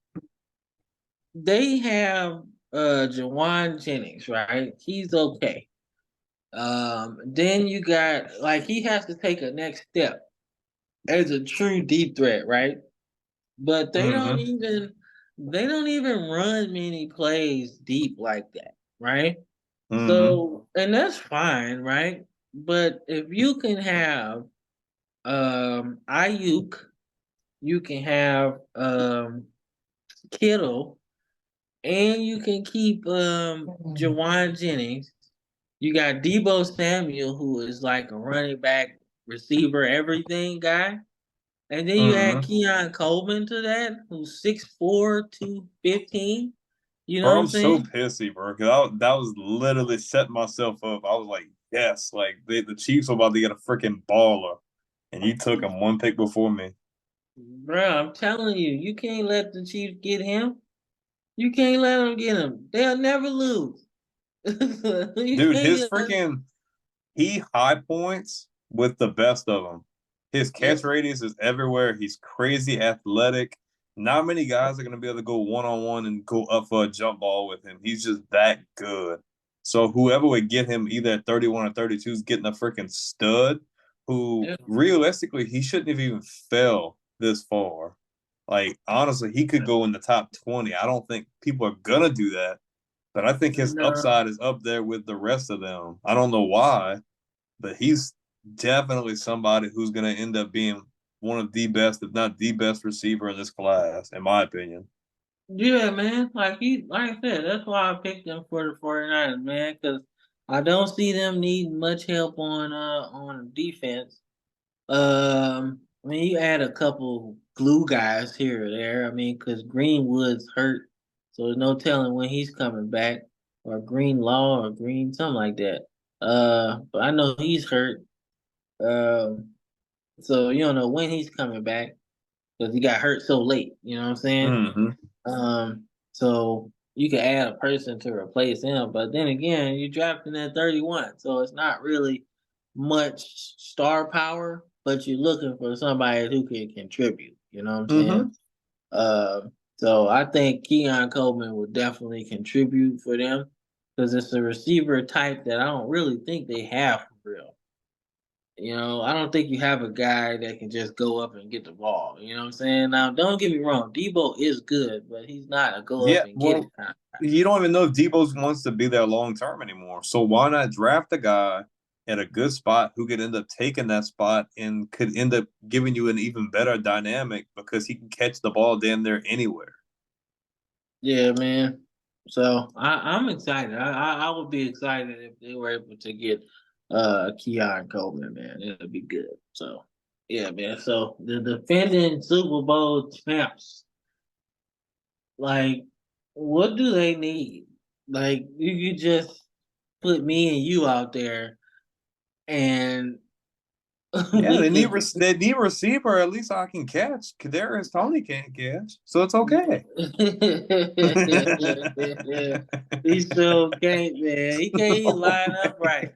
they have Jawan Jennings, right? He's okay. Then you got like he has to take a next step as a true deep threat, right? but Mm-hmm. they don't even run many plays deep like that, right? Mm-hmm. So, and that's fine, right? But if you can have Ayuk, you can have Kittle, and you can keep Jawan Jennings. You got Debo Samuel, who is like a running back, receiver, everything guy. And then you add Mm-hmm. Keon Coleman to that, who's 6'4", 215. You know Bro, what I'm I'm so saying? pissy, bro. Cause that was literally setting myself up. I was like, yes, like the Chiefs were about to get a freaking baller, and you took him one pick before me. Bro, I'm telling you, you can't let the Chiefs get him. You can't let them get him. They'll never lose. You Dude, his can't let freaking he high points with the best of them. His yeah. catch radius is everywhere. He's crazy athletic. Not many guys are going to be able to go one on one and go up for a jump ball with him. He's just that good. So whoever would get him either at 31 or 32 is getting a freaking stud who Yeah. realistically he shouldn't have even fell this far. Like honestly, he could go in the top 20. I don't think people are gonna do that, but I think his No. upside is up there with the rest of them. I don't know why, but he's definitely somebody who's going to end up being one of the best, if not the best receiver in this class, in my opinion. Yeah, man. Like I said, that's why I picked them for the 49ers, man, because I don't see them needing much help on defense. I mean, you add a couple glue guys here or there. I mean, because Greenwood's hurt, so there's no telling when he's coming back, or Greenlaw or Green, something like that. But I know he's hurt. Um, so you don't know when he's coming back because he got hurt so late. You know what I'm saying? Mm-hmm. So you can add a person to replace him, but then again, you're drafting at 31, so it's not really much star power, but you're looking for somebody who can contribute. You know what I'm saying? Mm-hmm. Uh, so I think Keon Coleman will definitely contribute for them because it's a receiver type that I don't really think they have for real. You know, I don't think you have a guy that can just go up and get the ball. You know what I'm saying? Now, don't get me wrong, Debo is good, but he's not a go up Yeah, and get it well, kind of guy. you don't even know if Debo wants to be there long term anymore. So why not draft a guy at a good spot who could end up taking that spot and could end up giving you an even better dynamic because he can catch the ball damn near anywhere. Yeah, man. So I'm excited. I would be excited if they were able to get Keon Coleman, man. It'd be good. So yeah, man. So the defending Super Bowl champs, like, what do they need? Like, you could just put me and you out there, and Yeah, we can. they need a receiver. At least I can catch. Kadarius Tony can't catch, so it's okay. He sure can't, man. He can't even line up right.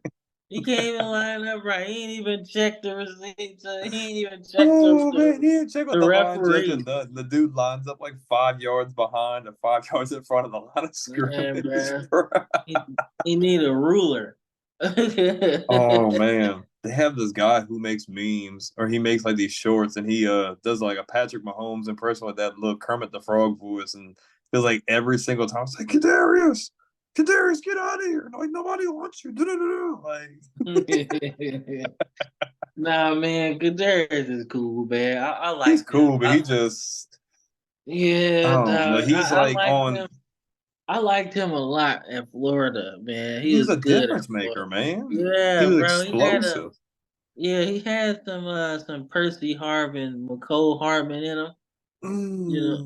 He can't even line up right. He ain't even checked the receipt. He ain't even checked Oh man, he didn't check the with the line judge, and referee. the dude lines up like 5 yards behind or 5 yards in front of the line of Man, scrimmage, man. bro. He, he need a ruler. Oh man, they have this guy who makes memes, or he makes like these shorts, and he does like a Patrick Mahomes impression with that little Kermit the Frog voice, and feels like every single time it's like Kadarius, Kadarius, get out of here! Like nobody wants you. Do like Nah, man, Kadarius is cool, man. I he's liked him. cool, but he just I Yeah, don't know. dog. He's I like liked on. him. I liked him a lot at Florida, man. He He's was a good at difference maker, Florida. man. He Yeah, was bro. explosive. He had some Percy Harvin, McCole Hardman in him. You know,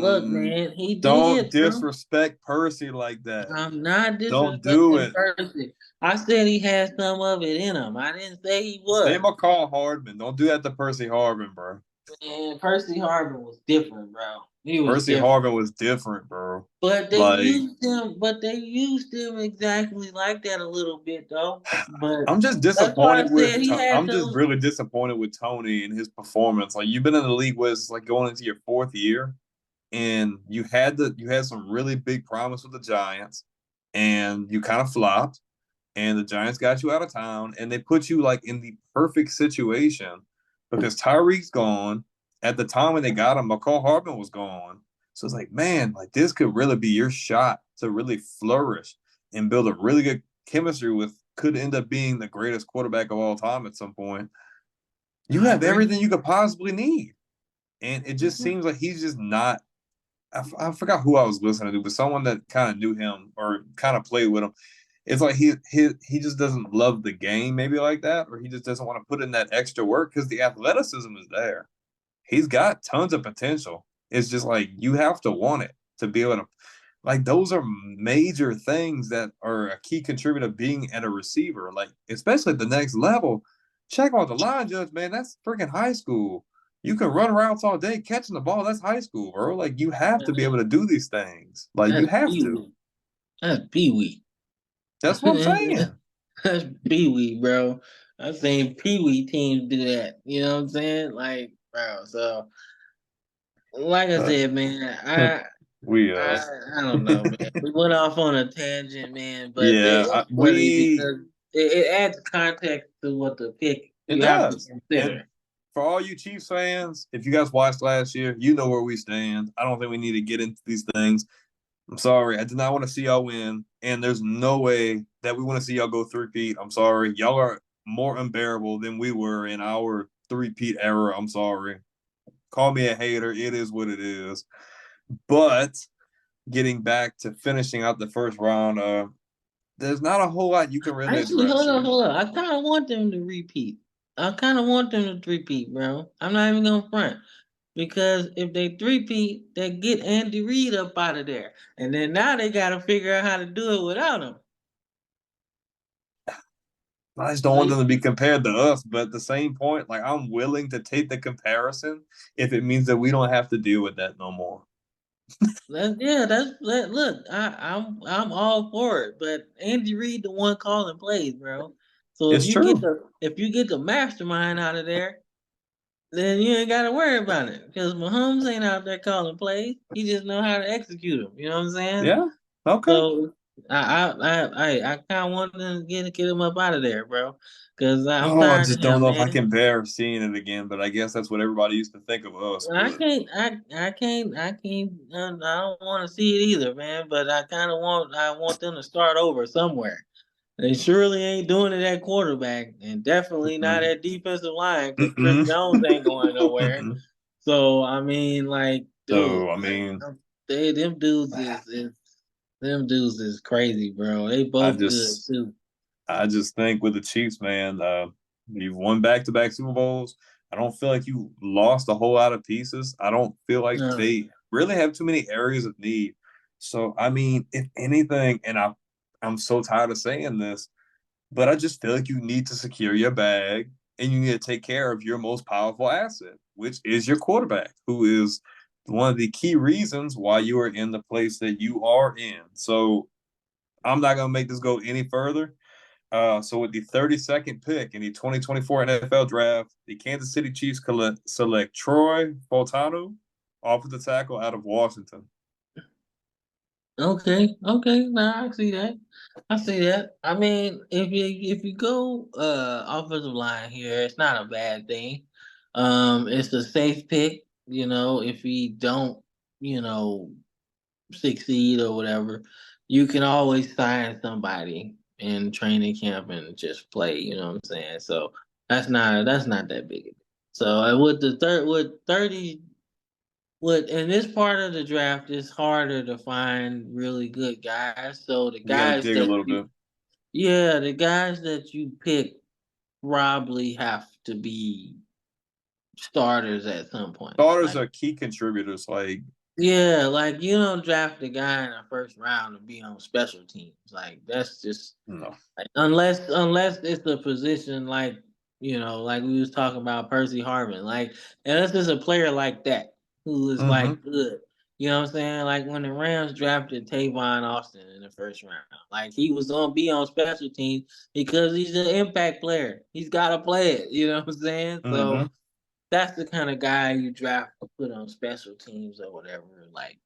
look, Mm, man, he don't did, bro. disrespect Percy like that. I'm not Don't do disrespecting it. Percy. I said he had some of it in him. I didn't say he Say was. McCall Hardman. Don't do that to Percy Harvin, bro. And Percy Harvin was different, bro. He was Percy different. Harvin was different, bro. But Like, they used him exactly like that a little bit though. But I'm just that's why I disappointed said with. he had I'm just those. really disappointed with Tony and his performance. Like, you've been in the league with like going into your fourth year, and you had some really big promise with the Giants, and you kind of flopped. And the Giants got you out of town, and they put you like in the perfect situation because Tyreek's gone, at the time when they got him, McCall Hardman was gone. So it's like, man, like this could really be your shot to really flourish and build a really good chemistry with could end up being the greatest quarterback of all time at some point. You I have agree. everything you could possibly need. And it just seems like he's just not. I forgot who I was listening to, but someone that kind of knew him or kind of played with him. It's like he just doesn't love the game, maybe like that, or he just doesn't want to put in that extra work because the athleticism is there. He's got tons of potential. It's just like you have to want it to be able to like those are major things that are a key contributor being at a receiver, like especially at the next level. Check out the line judge, man. That's freaking high school. You can run routes all day catching the ball. That's high school, bro. Like you have to be able to do these things. Like you That's have Pee to. Wee. That's Pee Wee. That's what I'm saying. That's Pee Wee, bro. I've seen Pee Wee teams do that. You know what I'm saying? Like, bro. So, like I But said, man, I we I I don't know, man. We went off on a tangent, man, but yeah, it's funny we because it adds context to what the pick it you have to does. And consider. for all you Chiefs fans, if you guys watched last year, you know where we stand. I don't think we need to get into these things. I'm sorry. I did not want to see y'all win. And there's no way that we want to see y'all go three-peat. I'm sorry. Y'all are more unbearable than we were in our three-peat era. I'm sorry. Call me a hater. It is what it is. But getting back to finishing out the first round, there's not a whole lot you can really Actually, address here. hold on. I kind of want them to repeat. I kind of want them to repeat, bro. I'm not even gonna front. Because if they three-peat, they get Andy Reid up out of there. And then now they got to figure out how to do it without him. I just don't So want them to be compared to us. But at the same point, like I'm willing to take the comparison if it means that we don't have to deal with that no more. look. I'm all for it, but Andy Reid the one calling plays, bro. So It's true. if you get the mastermind out of there, then you ain't got to worry about it because Mahomes ain't out there calling plays. He just know how to execute them. You know what I'm saying? Yeah. Okay. So I kind of want them to get him up out of there, bro, because I'm Oh, I tired of just don't him, know if I man. can bear seeing it again, but I guess that's what everybody used to think of us. I But can't, I can't. I don't want to see it either, man. But I want them to start over somewhere. They surely ain't doing it at quarterback, and definitely not mm-mm, at defensive line because Chris mm-mm. Jones ain't going nowhere. So I mean, like, dude, So I like, mean, they them dudes is crazy, bro. They I both good just too. I just think with the Chiefs, man, you've won back-to-back Super Bowls. I don't feel like you lost a whole lot of pieces. I don't feel like No, they really have too many areas of need. So I mean, if anything, and I'm so tired of saying this, but I just feel like you need to secure your bag and you need to take care of your most powerful asset, which is your quarterback, who is one of the key reasons why you are in the place that you are in. So I'm not going to make this go any further. So with the 32nd pick in the 2024 NFL Draft, the Kansas City Chiefs select Troy Boltano, offensive tackle out of Washington. okay. Now I see that. I see that. I mean, if you go offensive line here, it's not a bad thing. It's a safe pick. You know, if he don't, you know, succeed or whatever, you can always sign somebody in training camp and just play. You know what I'm saying? So that's not that big. So with the third with 30 with in this part of the draft, it's harder to find really good guys. So You got to dig a little bit. the guys that you pick probably have to be starters at some point. Starters Like are key contributors. Like, yeah, like you don't draft a guy in the first round to be on special teams. Like that's just no. like, unless it's a position like like we was talking about Percy Harvin, like unless there's a player like that who is Mm-hmm. like good. You know what I'm saying? Like when the Rams drafted Tavon Austin in the first round, like he was gonna be on special teams because he's an impact player. He's gotta play it. You know what I'm saying? Mm-hmm. So that's the kind of guy you draft to put on special teams or whatever. Like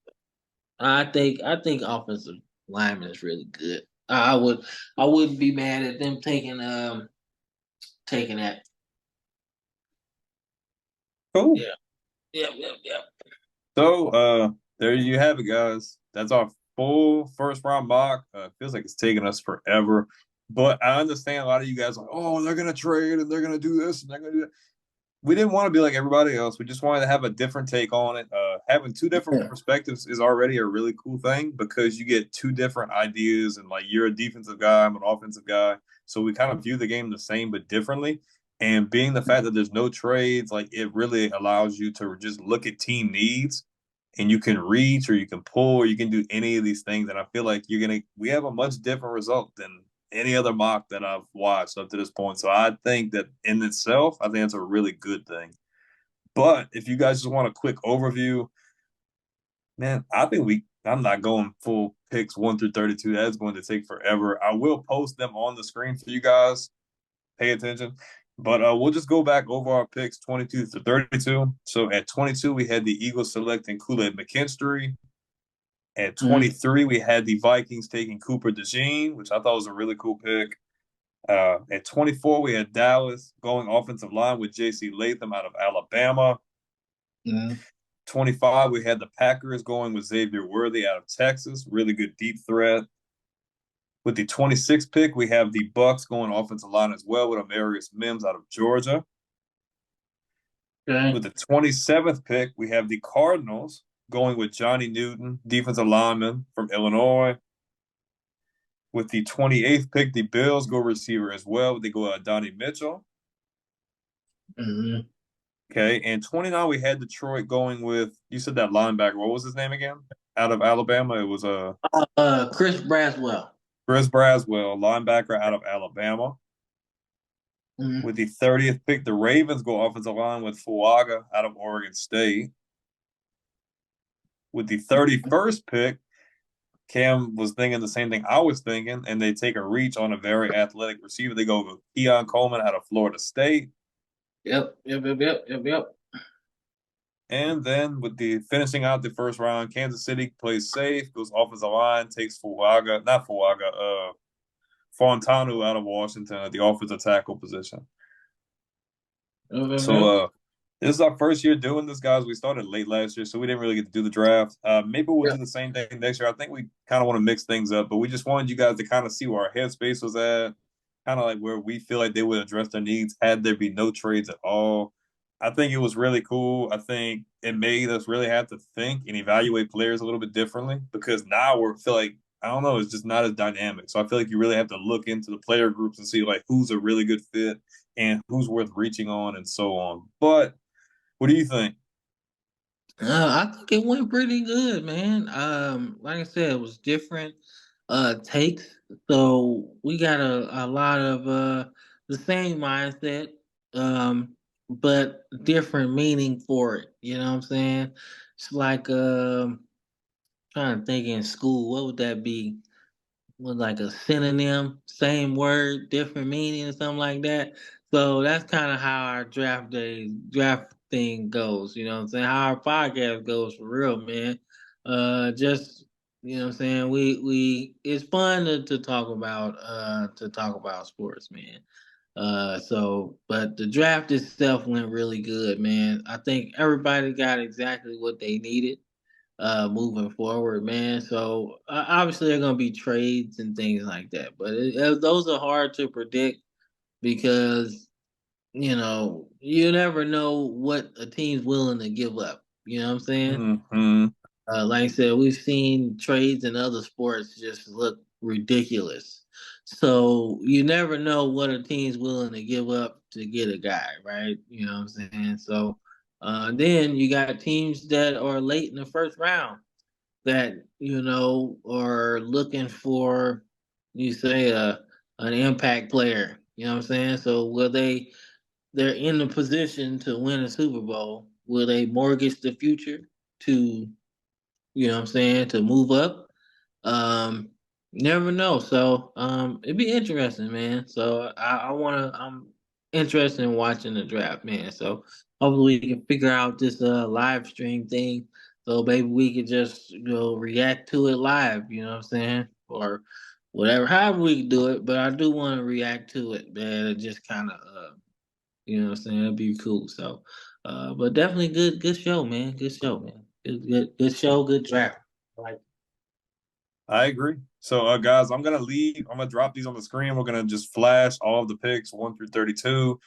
I think offensive lineman is really good. I wouldn't be mad at them taking that. Cool. Yeah. Yep. So there you have it, guys. That's our full first round mock. Feels like it's taking us forever. But I understand a lot of you guys are like, oh, they're gonna trade and they're gonna do this and they're gonna do that. We didn't want to be like everybody else. We just wanted to have a different take on it. Having two different Yeah. perspectives is already a really cool thing because you get two different ideas, and like you're a defensive guy, I'm an offensive guy, so we kind of view the game the same but differently. And being the fact that there's no trades, like it really allows you to just look at team needs, and you can reach or you can pull or you can do any of these things. And I feel like we have a much different result than any other mock that I've watched up to this point. So I think that in itself, I think that's a really good thing. But if you guys just want a quick overview, man, I'm not going full picks 1 through 32. That's going to take forever. I will post them on the screen for you guys. Pay attention. But we'll just go back over our picks 22 to 32. So at 22, we had the Eagles selecting Kool-Aid McKinstry. At Mhm. 23, we had the Vikings taking Cooper DeJean, which I thought was a really cool pick. At 24, we had Dallas going offensive line with J.C. Latham out of Alabama. Mhm. 25, we had the Packers going with Xavier Worthy out of Texas, really good deep threat. With the 26th pick, we have the Bucks going offensive line as well with Amarius Mims out of Georgia. Okay. With the 27th pick, we have the Cardinals going with Johnny Newton, defensive lineman from Illinois. With the 28th pick, the Bills go receiver as well. They go Donnie Mitchell. Mhm. Okay. And 29, we had Detroit going with, you said that linebacker. What was his name again? Out of Alabama. It was Chris Braswell. Chris Braswell, linebacker out of Alabama. Mhm. With the 30th pick, the Ravens go offensive line with Fuaga out of Oregon State. With the 31st pick, Cam was thinking the same thing I was thinking, and they take a reach on a very athletic receiver. They go with Keon Coleman out of Florida State. Yep. And then with the finishing out the first round, Kansas City plays safe, goes offensive line, takes not Fuaga, Fontanu out of Washington at the offensive tackle position. So Yep. this is our first year doing this, guys. We started late last year, so we didn't really get to do the draft. Maybe we'll do Yep. the same thing next year. I think we kind of want to mix things up, but we just wanted you guys to kind of see where our headspace was at, kind of like where we feel like they would address their needs had there be no trades at all. I think it was really cool. I think it made us really have to think and evaluate players a little bit differently because now we feel like I don't know, it's just not as dynamic. So I feel like you really have to look into the player groups and see like who's a really good fit and who's worth reaching on and so on. But what do you think? I think it went pretty good, man. Like I said, it was different takes. So we got a lot of the same mindset, but different meaning for it. You know what I'm saying? It's like trying to think in school, what would that be? Was like a synonym, same word, different meaning, or something like that. So that's kind of how our draft thing goes. You know what I'm saying? How our podcast goes for real, man. Just you know what I'm saying. We it's fun to talk about sports, man. But the draft itself went really good, man. I think everybody got exactly what they needed moving forward, man. So obviously, there are going to be trades and things like that, but those are hard to predict because you never know what a team's willing to give up. You know what I'm saying? Hmm. Like I said, we've seen trades in other sports just look ridiculous. So you never know what a team's willing to give up to get a guy, right? You know what I'm saying? So then you got teams that are late in the first round that are looking for you say an impact player. You know what I'm saying? So will they're in the position to win a Super Bowl? Will they mortgage the future to you know what I'm saying, to move up. Um, never know. So it'd be interesting, man. So I'm interested in watching the draft, man. So hopefully we can figure out this live stream thing. So maybe we could just react to it live, you know what I'm saying? Or whatever, however we can do it. But I do want to react to it, man. It just kind of you know what I'm saying? That'd be cool. So But definitely good show, man. Good show, man. Good show, good draft. Like I agree. So, guys, I'm gonna leave. I'm gonna drop these on the screen. We're gonna just flash all of the picks 1 through 32.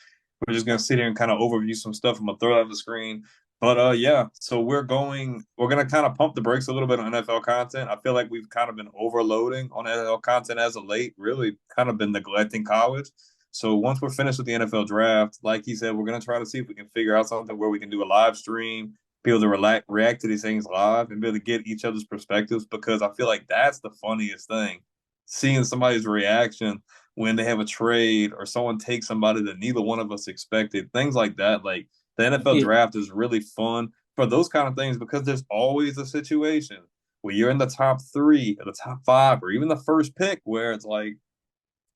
We're just gonna sit here and kind of overview some stuff. I'm gonna throw it on the screen. But yeah, so we're gonna kind of pump the brakes a little bit on NFL content. I feel like we've kind of been overloading on NFL content as of late, really kind of been neglecting college. So once we're finished with the NFL draft, like he said, we're gonna try to see if we can figure out something where we can do a live stream, be able to react to these things live and be able to get each other's perspectives because I feel like that's the funniest thing. Seeing somebody's reaction when they have a trade or someone takes somebody that neither one of us expected, things like that. Like the NFL yeah, draft is really fun for those kind of things because there's always a situation where you're in the top three or the top five or even the first pick where it's like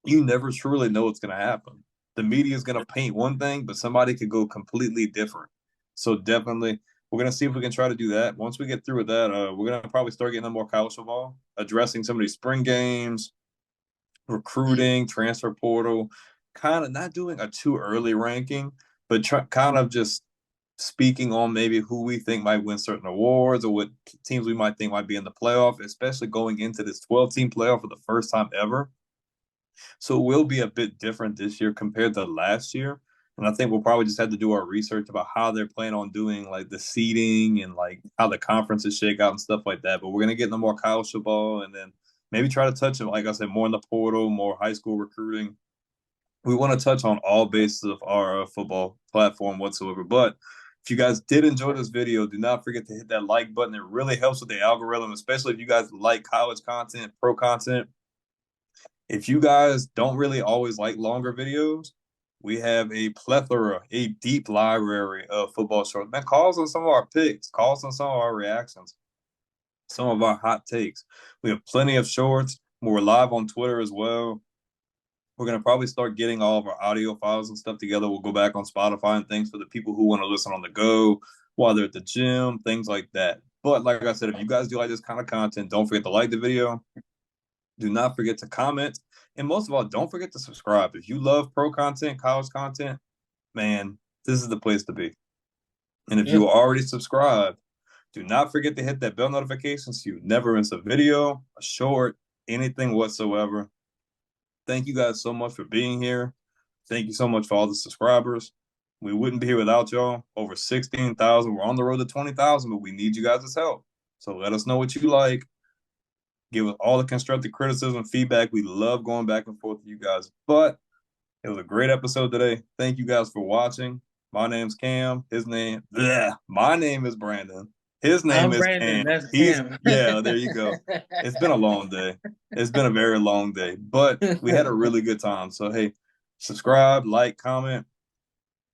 you never truly know what's going to happen. The media is going to paint one thing, but somebody could go completely different. So definitely, we're going to see if we can try to do that. Once we get through with that, we're going to probably start getting more college football, addressing some of these spring games, recruiting, transfer portal, kind of not doing a too early ranking, but kind of just speaking on maybe who we think might win certain awards or what teams we might think might be in the playoff, especially going into this 12-team playoff for the first time ever. So it will be a bit different this year compared to last year. And I think we'll probably just have to do our research about how they're planning on doing like the seeding and like how the conferences shake out and stuff like that. But we're gonna get into more college football and then maybe try to touch it, like I said, more in the portal, more high school recruiting. We want to touch on all bases of our football platform whatsoever. But if you guys did enjoy this video, do not forget to hit that like button. It really helps with the algorithm, especially if you guys like college content, pro content. If you guys don't really always like longer videos, we have a plethora, a deep library of football shorts. Man, calls on some of our picks, calls on some of our reactions, some of our hot takes. We have plenty of shorts. We're live on Twitter as well. We're gonna probably start getting all of our audio files and stuff together. We'll go back on Spotify and things for the people who want to listen on the go while they're at the gym, things like that. But like I said, if you guys do like this kind of content, don't forget to like the video. Do not forget to comment. And most of all, don't forget to subscribe. If you love pro content, college content, man, this is the place to be. And if yeah. you are already subscribed, do not forget to hit that bell notification so you never miss a video, a short, anything whatsoever. Thank you guys so much for being here. Thank you so much for all the subscribers. We wouldn't be here without y'all. Over 16,000. We're on the road to 20,000, but we need you guys' help. So let us know what you like. Give us all the constructive criticism, feedback. We love going back and forth with you guys. But it was a great episode today. Thank you guys for watching. My name's Cam. My name is Brandon. His name I'm is Brandon. Cam. That's He's Cam. yeah, there you go. It's been a long day. It's been a very long day, but we had a really good time. So hey, subscribe, like, comment,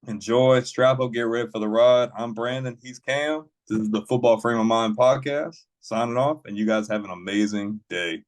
enjoy, strap up, get ready for the ride. I'm Brandon. He's Cam. This is the Football Frame of Mind podcast. Signing off, and you guys have an amazing day.